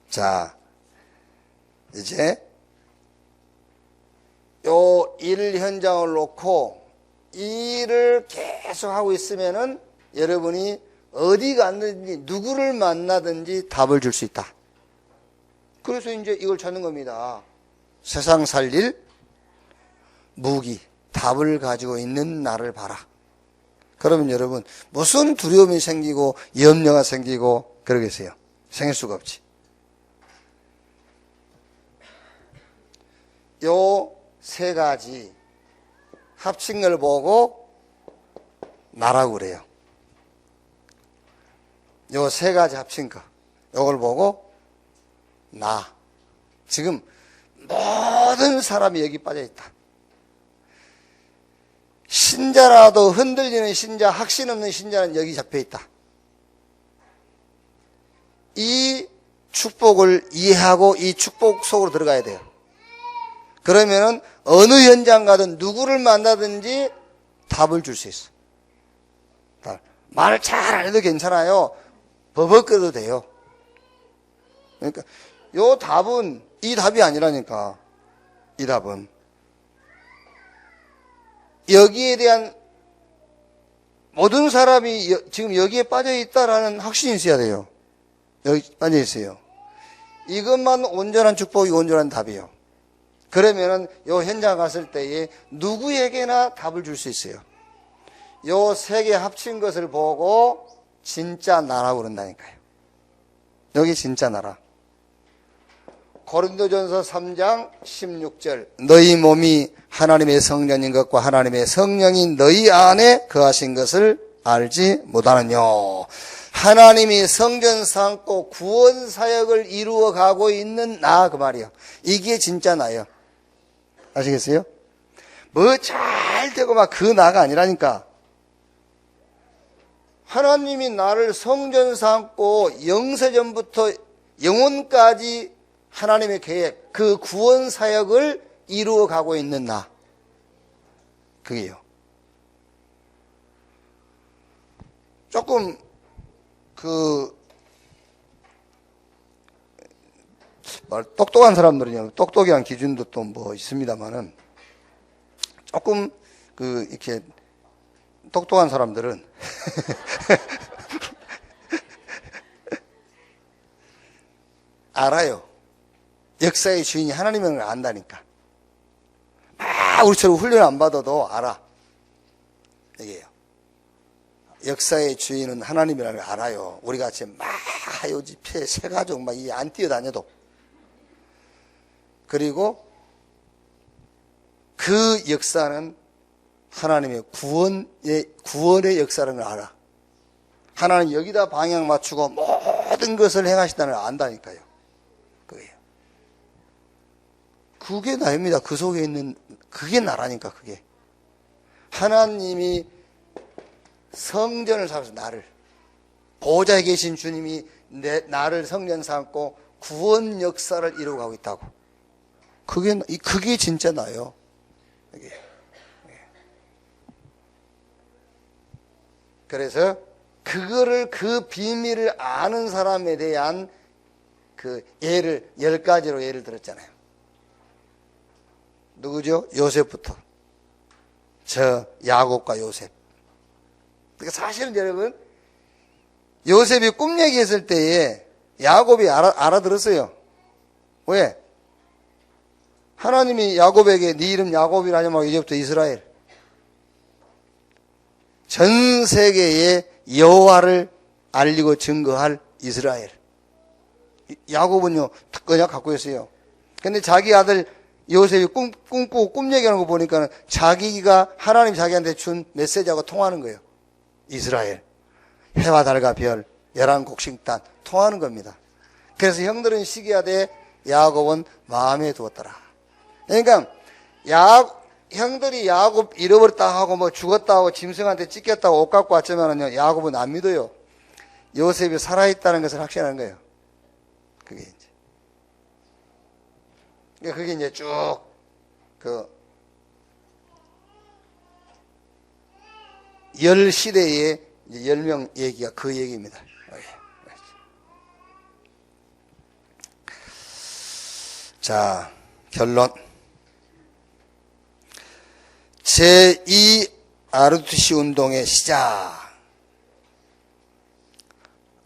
자, 이제 요 일 현장을 놓고 일을 계속 하고 있으면은 여러분이 어디 갔든지 누구를 만나든지 답을 줄 수 있다. 그래서 이제 이걸 찾는 겁니다. 세상 살릴 무기, 답을 가지고 있는 나를 봐라. 그러면 여러분 무슨 두려움이 생기고 염려가 생기고 그러겠어요? 생길 수가 없지. 요 세 가지 합친 걸 보고 나라고 그래요. 요 세 가지 합친 거. 요걸 보고 나. 지금 모든 사람이 여기 빠져 있다. 신자라도 흔들리는 신자, 확신 없는 신자는 여기 잡혀 있다. 이 축복을 이해하고 이 축복 속으로 들어가야 돼요. 그러면은 어느 현장 가든 누구를 만나든지 답을 줄 수 있어. 말을 잘 안 해도 괜찮아요. 버벅거려도 돼요. 그러니까 요 답은 이 답이 아니라니까. 이 답은 여기에 대한 모든 사람이 지금 여기에 빠져 있다라는 확신이 있어야 돼요. 여기 빠져 있어요. 이것만 온전한 축복이 온전한 답이에요. 그러면은 요 현장 갔을 때에 누구에게나 답을 줄 수 있어요. 요 세 개 합친 것을 보고 진짜 나라고 그런다니까요. 여기 진짜 나라. 고린도전서 3장 16절 너희 몸이 하나님의 성전인 것과 하나님의 성령이 너희 안에 거하신 것을 알지 못하느냐. 하나님이 성전 삼고 구원 사역을 이루어 가고 있는 나 그 말이요. 이게 진짜 나예요. 아시겠어요? 뭐 잘 되고 막 그 나가 아니라니까. 하나님이 나를 성전 삼고 영세전부터 영혼까지 하나님의 계획, 그 구원 사역을 이루어 가고 있는 나. 그게요. 조금 똑똑한 사람들은요, 똑똑이란 기준도 또 뭐 있습니다만은, 조금, 이렇게, 똑똑한 사람들은, 알아요. 역사의 주인이 하나님인 걸 안다니까. 우리처럼 훈련 안 받아도 알아. 이게요. 역사의 주인은 하나님이라는 걸 알아요. 우리 같이 막 하요집회, 세가족 막 안 뛰어다녀도. 그리고 그 역사는 하나님의 구원의 역사라는 걸 알아. 하나님 여기다 방향 맞추고 모든 것을 행하신다는 걸 안다니까요. 그게요. 그게 나입니다. 그 속에 있는, 그게 나라니까, 그게. 하나님이 성전을 삼아서 나를, 보좌에 계신 주님이 나를 성전 삼고 구원 역사를 이루어가고 있다고. 그게 진짜 나요. 이게. 그래서 그 비밀을 아는 사람에 대한 그 예를 10가지로 예를 들었잖아요. 누구죠? 요셉부터. 저 야곱과 요셉. 그러니까 사실은 여러분, 요셉이 꿈 얘기했을 때에 야곱이 알아들었어요. 왜? 하나님이 야곱에게 네 이름 야곱이라냐 말고 이제부터 이스라엘. 전 세계에 여호와를 알리고 증거할 이스라엘. 야곱은요, 그냥 갖고 있어요. 근데 자기 아들 요셉이 꿈꾸고 꿈 얘기하는 거 보니까 자기가 하나님 자기한테 준 메시지하고 통하는 거예요. 이스라엘. 해와 달과 별, 11곡식단 통하는 겁니다. 그래서 형들은 시기하되 야곱은 마음에 두었더라. 그러니까 형들이 야곱 잃어버렸다 하고 뭐 죽었다 하고 짐승한테 찢겼다고 옷 갖고 왔지만은요, 야곱은 안 믿어요. 요셉이 살아있다는 것을 확신하는 거예요. 그게 이제 쭉 열 시대의 10명 얘기가 그 얘기입니다. 자, 결론. 제2 RUTC 운동의 시작.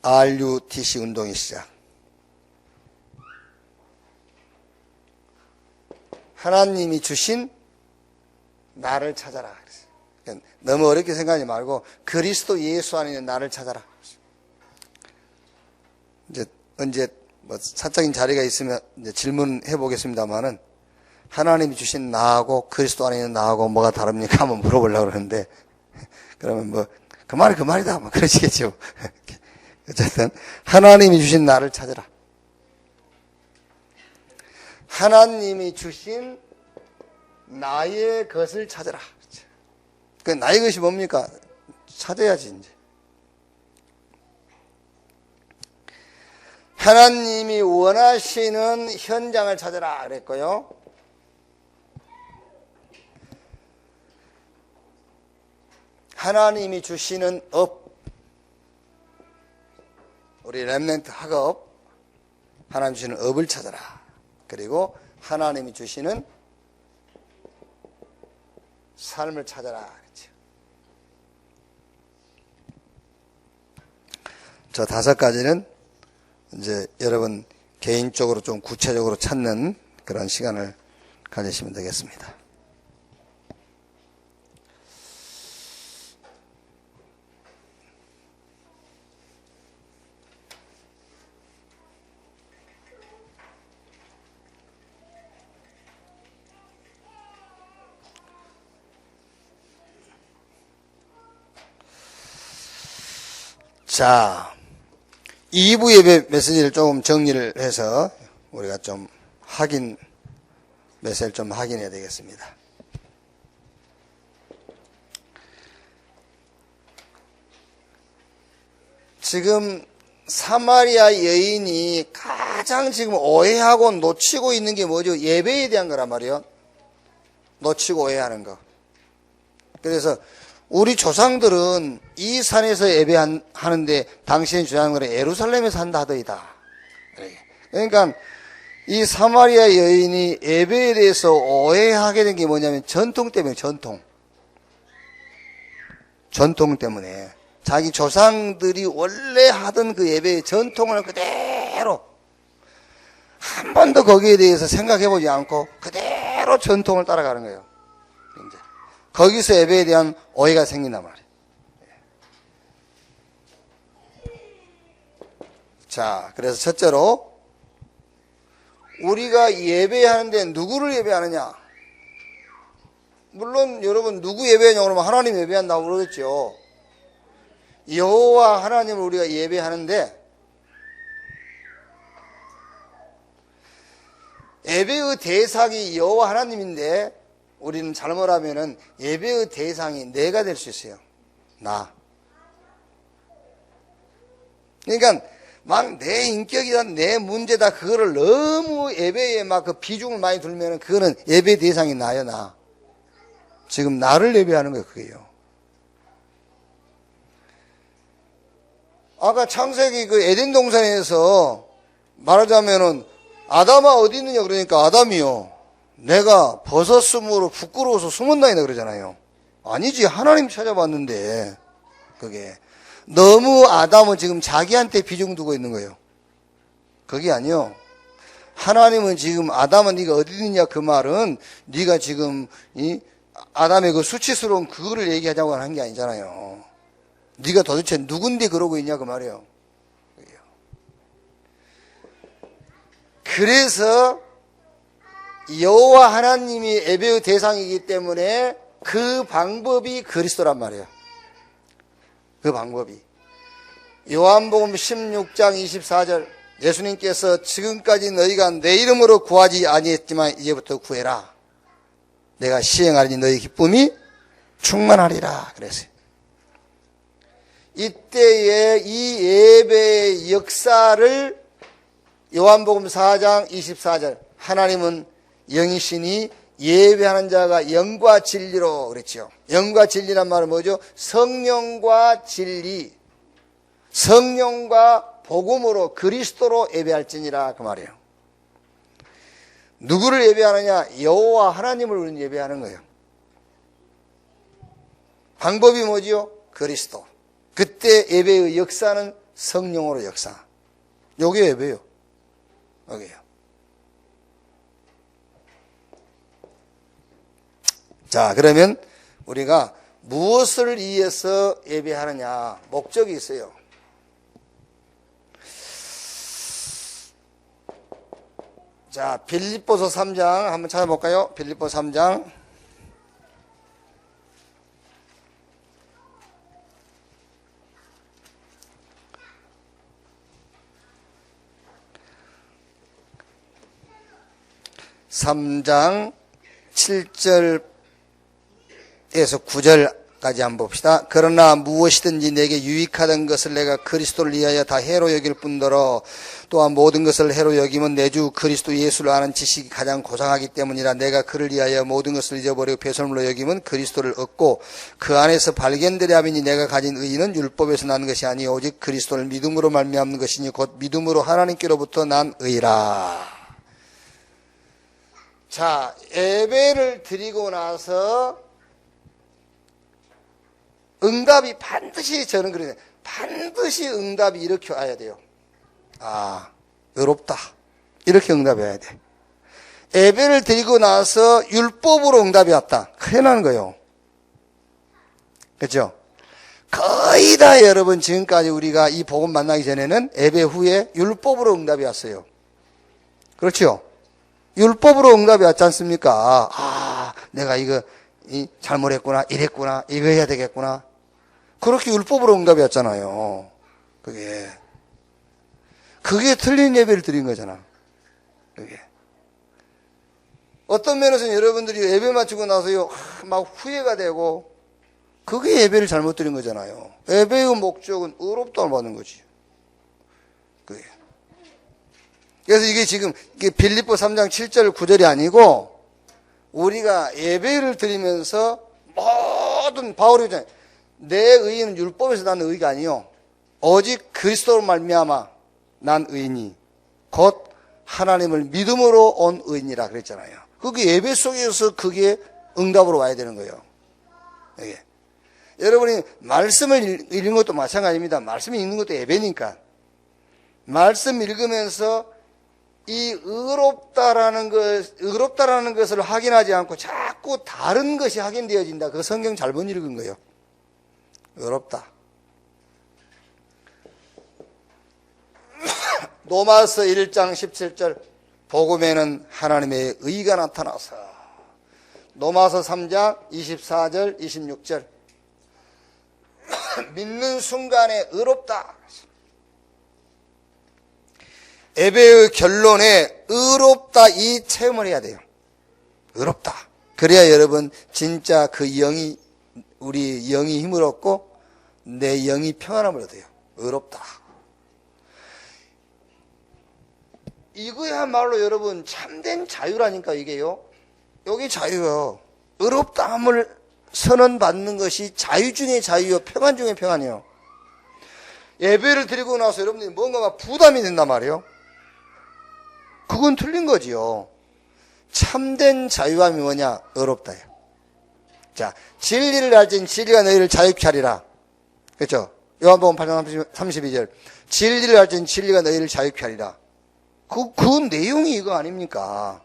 RUTC 운동의 시작. 하나님이 주신 나를 찾아라. 그러니까 너무 어렵게 생각하지 말고 그리스도 예수 안에 있는 나를 찾아라. 이제 언제 뭐 사적인 자리가 있으면 이제 질문해 보겠습니다만은 하나님이 주신 나하고 그리스도 안에 있는 나하고 뭐가 다릅니까? 한번 물어보려고 그러는데 그러면 뭐 그 말이 그 말이다 뭐 그러시겠죠. 어쨌든 하나님이 주신 나를 찾아라. 하나님이 주신 나의 것을 찾아라. 그 나의 것이 뭡니까? 찾아야지 이제. 하나님이 원하시는 현장을 찾아라 그랬고요. 하나님이 주시는 업, 우리 렘넌트 학업, 하나님 주시는 업을 찾아라. 그리고 하나님이 주시는 삶을 찾아라 그랬죠. 저 5가지는 이제 여러분 개인적으로 좀 구체적으로 찾는 그런 시간을 가지시면 되겠습니다. 자, 2부 예배 메시지를 조금 정리를 해서 우리가 좀 메시지를 좀 확인해야 되겠습니다. 지금 사마리아 여인이 가장 지금 오해하고 놓치고 있는 게 뭐죠? 예배에 대한 거란 말이에요. 놓치고 오해하는 거. 그래서 우리 조상들은 이 산에서 예배하는데 당신이 주장하는 거는 예루살렘에서 한다 하더이다. 그러니까 이 사마리아 여인이 예배에 대해서 오해하게 된 게 뭐냐면 전통 때문에 전통 때문에 자기 조상들이 원래 하던 그 예배의 전통을 그대로 한 번도 거기에 대해서 생각해보지 않고 그대로 전통을 따라가는 거예요. 이제 거기서 예배에 대한 오해가 생긴단 말이에요. 자, 그래서 첫째로 우리가 예배하는데 누구를 예배하느냐? 물론 여러분 누구 예배하냐고 그러면 하나님 예배한다고 그러겠죠. 여호와 하나님을 우리가 예배하는데 예배의 대상이 여호와 하나님인데 우리는 잘못하면은 예배의 대상이 내가 될 수 있어요. 나. 그러니까 막 내 인격이다, 내 문제다, 그거를 너무 예배에 막 그 비중을 많이 두면은 그거는 예배 대상이 나요, 나. 지금 나를 예배하는 거예요, 그게요. 아까 창세기 그 에덴 동산에서 말하자면은 아담아 어디 있느냐 그러니까 아담이요. 내가 벗었으므로 부끄러워서 숨었나이다 그러잖아요. 아니지, 하나님 찾아봤는데 그게 너무 아담은 지금 자기한테 비중 두고 있는 거예요. 그게 아니요. 하나님은 지금 아담아 네가 어디 있느냐 그 말은 네가 지금 이 아담의 그 수치스러운 그거를 얘기하자고 하는 게 아니잖아요. 네가 도대체 누군데 그러고 있냐 그 말이에요. 그래서 여호와 하나님이 예배의 대상이기 때문에 그 방법이 그리스도란 말이에요. 그 방법이 요한복음 16장 24절 예수님께서 지금까지 너희가 내 이름으로 구하지 아니했지만 이제부터 구해라. 내가 시행하리니 너희 기쁨이 충만하리라 그랬어요. 이때에 이 예배의 역사를 요한복음 4장 24절 하나님은 영이시니 예배하는 자가 영과 진리로 그랬죠. 영과 진리란 말은 뭐죠? 성령과 진리, 성령과 복음으로 그리스도로 예배할지니라 그 말이에요. 누구를 예배하느냐? 여호와 하나님을 우리는 예배하는 거예요. 방법이 뭐지요? 그리스도. 그때 예배의 역사는 성령으로 역사. 요게 예배예요. 여기에요. 자, 그러면 우리가 무엇을 위해서 예배하느냐? 목적이 있어요. 자, 빌립보서 3장 한번 찾아볼까요? 빌립보서 3장. 3장 7절에서 9절까지 한번 봅시다. 그러나 무엇이든지 내게 유익하던 것을 내가 그리스도를 위하여 다 해로 여길 뿐더러 또한 모든 것을 해로 여기면 내 주 그리스도 예수를 아는 지식이 가장 고상하기 때문이라. 내가 그를 위하여 모든 것을 잊어버리고 배설물로 여기면 그리스도를 얻고 그 안에서 발견되려 함이니 내가 가진 의의는 율법에서 난 것이 아니 오직 그리스도를 믿음으로 말미암는 것이니 곧 믿음으로 하나님께로부터 난 의라. 자, 예배를 드리고 나서 응답이 반드시, 저는 그래요. 반드시 응답이 이렇게 와야 돼요. 아, 의롭다. 이렇게 응답이 와야 돼. 예배를 드리고 나서 율법으로 응답이 왔다. 큰일 나는 거예요. 그렇죠? 거의 다 여러분 지금까지 우리가 이 복음 만나기 전에는 예배 후에 율법으로 응답이 왔어요. 그렇죠? 율법으로 응답이 왔지 않습니까? 아, 내가 이거 잘못했구나, 이랬구나, 이거 해야 되겠구나. 그렇게 율법으로 응답이 왔잖아요. 그게 틀린 예배를 드린 거잖아. 그게. 어떤 면에서는 여러분들이 예배 마치고 나서요, 막 후회가 되고, 그게 예배를 잘못 드린 거잖아요. 예배의 목적은 의롭다를 받는 거지. 그게. 그래서 이게 지금 빌립보 3장 7절 9절이 아니고 우리가 예배를 드리면서 모든 바울이 그러잖아요. 내 의는 율법에서 난 의가 아니요 오직 그리스도로 말미암아 난 의니 곧 하나님을 믿음으로 온 의니라 그랬잖아요. 그게 예배 속에서 그게 응답으로 와야 되는 거예요. 이게. 여러분이 말씀을 읽는 것도 마찬가지입니다. 말씀을 읽는 것도 예배니까. 말씀 읽으면서 이 의롭다라는 것을 확인하지 않고 자꾸 다른 것이 확인되어진다. 그 성경 잘못 읽은 거예요. 의롭다. 로마서 1장 17절 복음에는 하나님의 의가 나타나서. 로마서 3장 24절 26절 믿는 순간에 의롭다. 예배의 결론에 의롭다 이 체험을 해야 돼요. 의롭다. 그래야 여러분 진짜 그 영이 우리 영이 힘을 얻고 내 영이 평안함을 얻어요. 의롭다. 이거야말로 여러분 참된 자유라니까 이게요. 여기 자유요. 의롭다함을 선언받는 것이 자유 중에 자유요. 평안 중에 평안이요. 예배를 드리고 나서 여러분들이 뭔가 막 부담이 된단 말이에요. 그건 틀린 거지요. 참된 자유함이 뭐냐? 의롭다예요. 자, 진리를 알지니 진리가 너희를 자유케 하리라. 그렇죠? 요한복음 8장 32절. 진리를 알지니 진리가 너희를 자유케 하리라. 그 내용이 이거 아닙니까?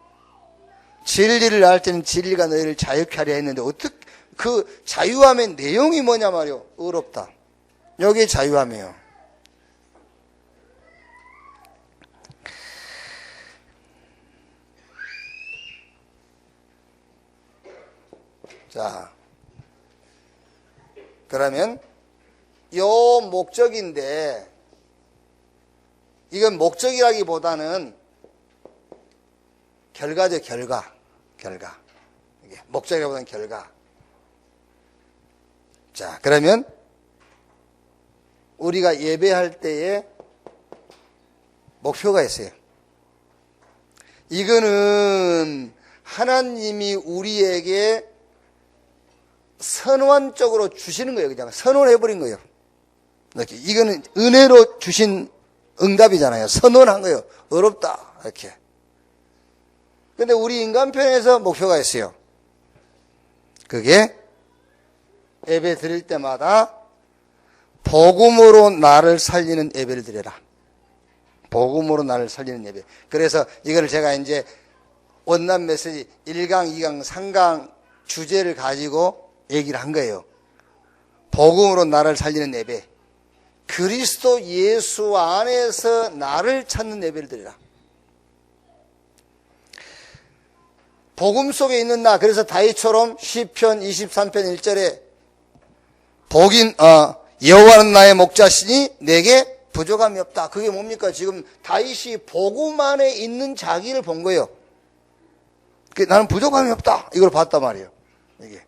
진리를 알지니 진리가 너희를 자유케 하리라 했는데 어떻게 그 자유함의 내용이 뭐냐 말이요? 의롭다. 여기 자유함이에요. 자, 그러면 요 목적인데 이건 목적이라기보다는 결과죠. 결과. 이게 목적이라기보다는 결과. 자, 그러면 우리가 예배할 때에 목표가 있어요. 이거는 하나님이 우리에게 선언적으로 주시는 거예요. 그냥 선언해버린 거예요. 이렇게. 이거는 은혜로 주신 응답이잖아요. 선언한 거예요. 어렵다. 이렇게. 근데 우리 인간편에서 목표가 있어요. 그게 예배 드릴 때마다 복음으로 나를 살리는 예배를 드려라. 복음으로 나를 살리는 예배. 그래서 이걸 제가 이제 원난 메시지 1강, 2강, 3강 주제를 가지고 얘기를 한 거예요. 복음으로 나를 살리는 예배. 그리스도 예수 안에서 나를 찾는 예배를 드리라. 복음 속에 있는 나. 그래서 다윗처럼 시편 23편 1절에 여호와는 나의 목자시니 내게 부족함이 없다. 그게 뭡니까? 지금 다윗이 복음 안에 있는 자기를 본 거예요. 나는 부족함이 없다. 이걸 봤단 말이에요. 이게.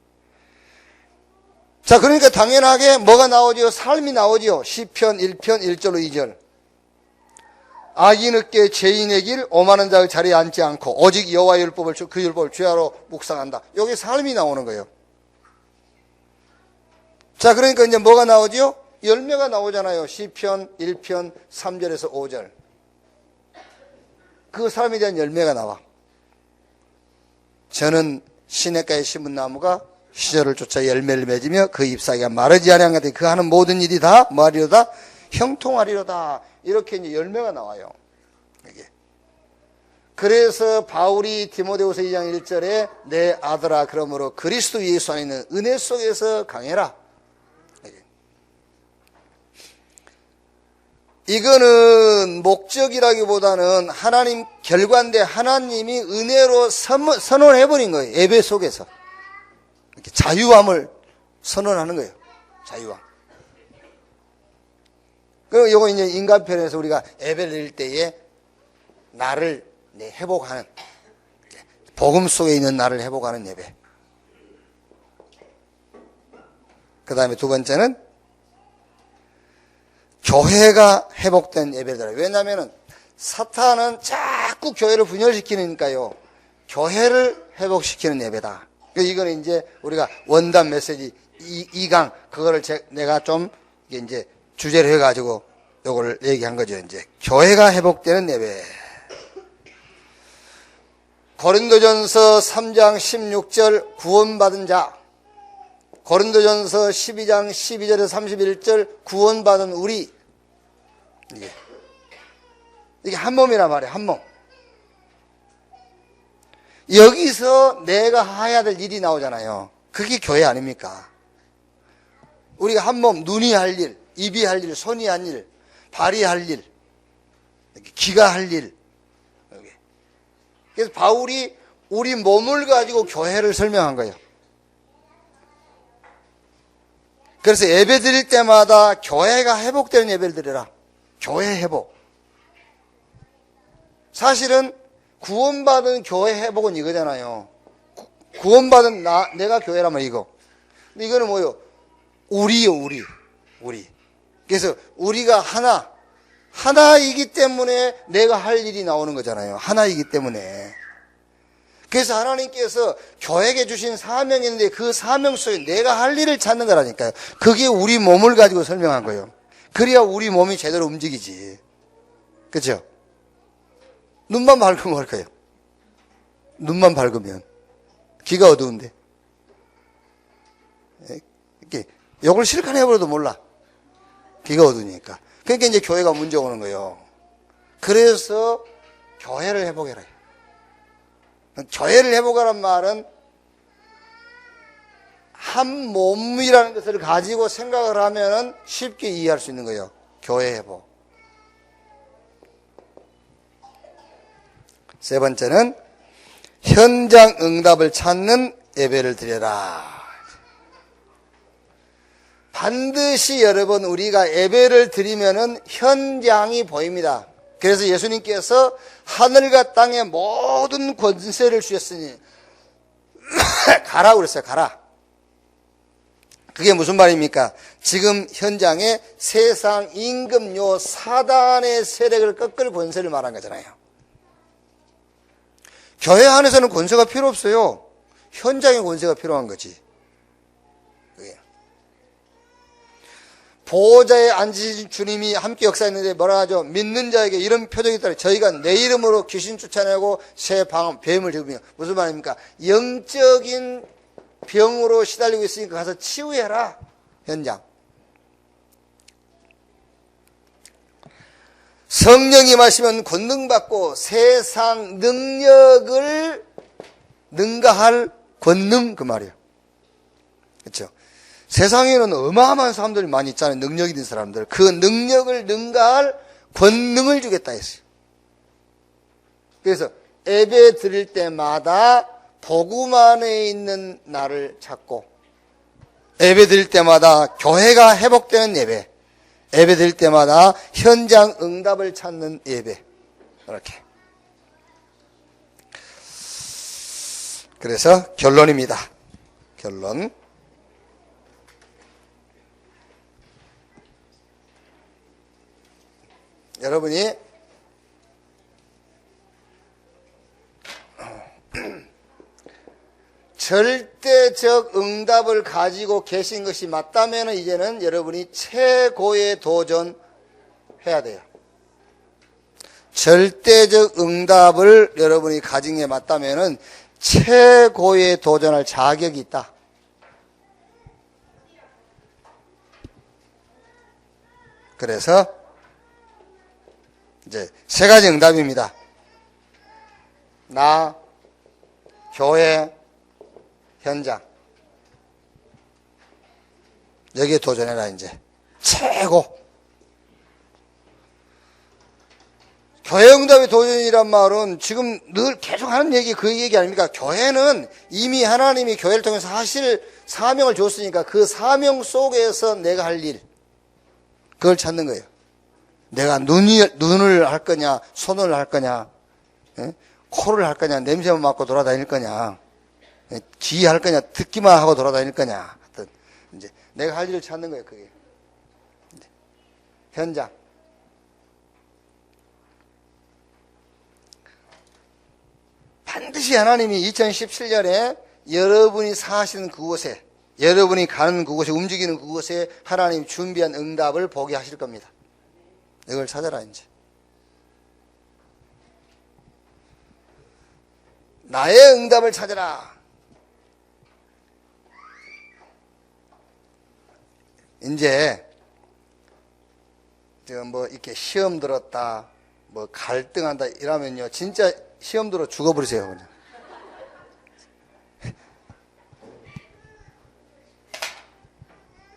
자, 그러니까 당연하게 뭐가 나오죠? 삶이 나오죠. 시편 1편 1절로 2절. 악인에게 죄인의 길, 오만한 자의 자리에 앉지 않고 오직 여호와의 율법을 그 율법을 주야로 묵상한다. 여기 삶이 나오는 거예요. 자, 그러니까 이제 뭐가 나오죠? 열매가 나오잖아요. 시편 1편 3절에서 5절. 그 삶에 대한 열매가 나와. 저는 시냇가에 심은 나무가 시절을 쫓아 열매를 맺으며 그 잎사귀가 마르지 아니한 같은 그 하는 모든 일이 다 뭐하리로다? 형통하리로다. 이렇게 이제 열매가 나와요. 이게. 그래서 바울이 디모데후서 2장 1절에 내 아들아 그러므로 그리스도 예수 안에 있는 은혜 속에서 강해라. 이거는 목적이라기보다는 하나님 결과인데 하나님이 은혜로 선언해버린 거예요. 예배 속에서. 이렇게 자유함을 선언하는 거예요. 자유함. 그리고 요거 이제 인간편에서 우리가 예배를 드릴 때에 나를 회복하는, 복음 속에 있는 나를 회복하는 예배. 그 다음에 두 번째는 교회가 회복된 예배를 드려요. 왜냐하면 사탄은 자꾸 교회를 분열시키니까요. 교회를 회복시키는 예배다. 이거는 이제 우리가 원단 메시지 2강 그거를 내가 좀 이제 주제를 해가지고 요거를 얘기한 거죠. 이제 교회가 회복되는 예배. 고린도전서 3장 16절 구원받은 자. 고린도전서 12장 12절에서 31절 구원받은 우리. 이게 한 몸이란 말이에요. 한 몸. 여기서 내가 해야 될 일이 나오잖아요. 그게 교회 아닙니까? 우리가 한 몸, 눈이 할 일, 입이 할 일, 손이 할 일, 발이 할 일, 귀가 할 일. 그래서 바울이 우리 몸을 가지고 교회를 설명한 거예요. 그래서 예배 드릴 때마다 교회가 회복되는 예배를 드려라. 교회 회복. 사실은 구원받은 교회 회복은 이거잖아요. 구원받은 내가 교회라면 이거. 근데 이거는 뭐요? 우리요, 우리. 그래서 우리가 하나이기 때문에 내가 할 일이 나오는 거잖아요. 하나이기 때문에. 그래서 하나님께서 교회에게 주신 사명이 있는데 그 사명 속에 내가 할 일을 찾는 거라니까요. 그게 우리 몸을 가지고 설명한 거예요. 그래야 우리 몸이 제대로 움직이지. 그렇죠? 눈만 밝으면 할 거예요. 눈만 밝으면. 귀가 어두운데. 이렇게 욕을 실컷 해버려도 몰라. 귀가 어두우니까. 그러니까 이제 교회가 문제 오는 거예요. 그래서 교회를 회복해라. 교회를 회복하란 말은 한 몸이라는 것을 가지고 생각을 하면은 쉽게 이해할 수 있는 거예요. 교회 회복. 세 번째는 현장 응답을 찾는 예배를 드려라. 반드시 여러분 우리가 예배를 드리면은 현장이 보입니다. 그래서 예수님께서 하늘과 땅의 모든 권세를 주셨으니 가라고 그랬어요. 가라. 그게 무슨 말입니까? 지금 현장에 세상 임금요 사단의 세력을 꺾을 권세를 말한 거잖아요. 교회 안에서는 권세가 필요 없어요. 현장에 권세가 필요한 거지. 보호자에 앉으신 주님이 함께 역사했는데 뭐라 하죠? 믿는 자에게 이런 표적이 있다. 저희가 내 이름으로 귀신 쫓아내고 새 방언, 뱀을 잡으며. 무슨 말입니까? 영적인 병으로 시달리고 있으니까 가서 치유해라. 현장. 성령이 마시면 권능받고 세상 능력을 능가할 권능 그 말이에요. 그렇죠? 세상에는 어마어마한 사람들이 많이 있잖아요. 능력 있는 사람들. 그 능력을 능가할 권능을 주겠다 했어요. 그래서 예배 드릴 때마다 복음 안에 있는 나를 찾고 예배 드릴 때마다 교회가 회복되는 예배, 예배 드릴 때마다 현장 응답을 찾는 예배. 이렇게. 그래서 결론입니다. 결론. 여러분이 절대적 응답을 가지고 계신 것이 맞다면 이제는 여러분이 최고의 도전해야 돼요. 절대적 응답을 여러분이 가진 게 맞다면 최고의 도전할 자격이 있다. 그래서 이제 세 가지 응답입니다. 나, 교회, 현장. 여기에 도전해라, 이제. 최고. 교회 응답의 도전이란 말은 지금 늘 계속 하는 얘기, 그 얘기 아닙니까? 교회는 이미 하나님이 교회를 통해서 하실 사명을 줬으니까 그 사명 속에서 내가 할 일, 그걸 찾는 거예요. 내가 눈을 할 거냐, 손을 할 거냐, 코를 할 거냐, 냄새만 맡고 돌아다닐 거냐, 귀 할 거냐, 듣기만 하고 돌아다닐 거냐, 하여튼 이제 내가 할 일을 찾는 거예요, 그게. 현장. 반드시 하나님이 2017년에 여러분이 사시는 그곳에, 여러분이 가는 그곳에, 움직이는 그곳에 하나님이 준비한 응답을 보게 하실 겁니다. 이걸 찾아라, 이제. 나의 응답을 찾아라. 이제, 뭐, 이렇게 시험 들었다, 뭐, 갈등한다, 이러면요, 진짜 시험 들어 죽어버리세요, 그냥.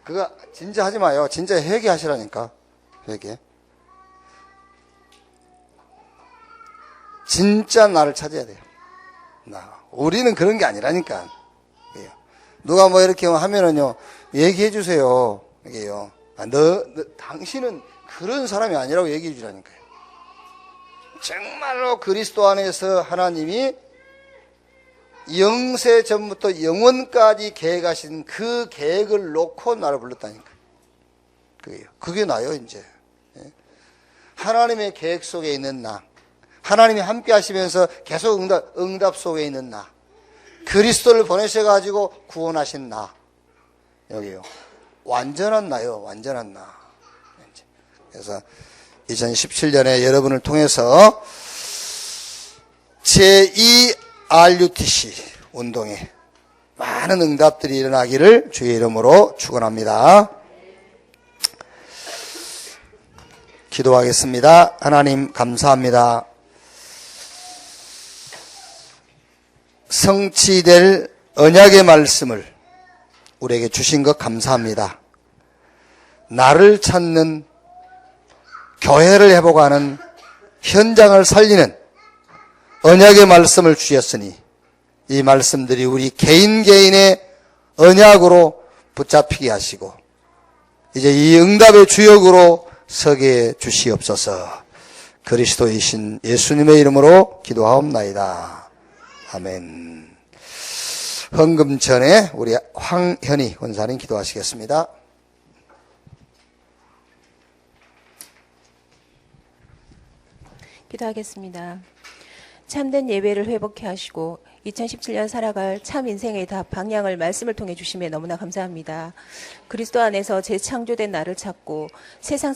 그거 진짜 하지 마요. 진짜 회개하시라니까. 회개. 진짜 나를 찾아야 돼요. 우리는 그런 게 아니라니까. 누가 뭐 이렇게 하면은요, 얘기해 주세요. 이게요. 당신은 그런 사람이 아니라고 얘기해 주라니까요. 정말로 그리스도 안에서 하나님이 영세 전부터 영원까지 계획하신 그 계획을 놓고 나를 불렀다니까. 그게 나요, 이제. 하나님의 계획 속에 있는 나. 하나님이 함께 하시면서 계속 응답 속에 있는 나. 그리스도를 보내셔가지고 구원하신 나. 여기요. 완전한 나요, 완전한 나. 그래서 2017년에 여러분을 통해서 제2 RUTC 운동에 많은 응답들이 일어나기를 주의 이름으로 축원합니다. 기도하겠습니다. 하나님 감사합니다. 성취될 언약의 말씀을 우리에게 주신 것 감사합니다. 나를 찾는, 교회를 회복하는, 현장을 살리는 언약의 말씀을 주셨으니 이 말씀들이 우리 개인의 언약으로 붙잡히게 하시고 이제 이 응답의 주역으로 서게 주시옵소서. 그리스도이신 예수님의 이름으로 기도하옵나이다. 아멘. 헌금 전에 우리 황현희 권사님 기도하시겠습니다. 기도하겠습니다. 참된 예배를 회복케 하시고 2017년 살아갈 참 인생의 답, 방향을 말씀을 통해 주심에 너무나 감사합니다. 그리스도 안에서 재창조된 나를 찾고 세상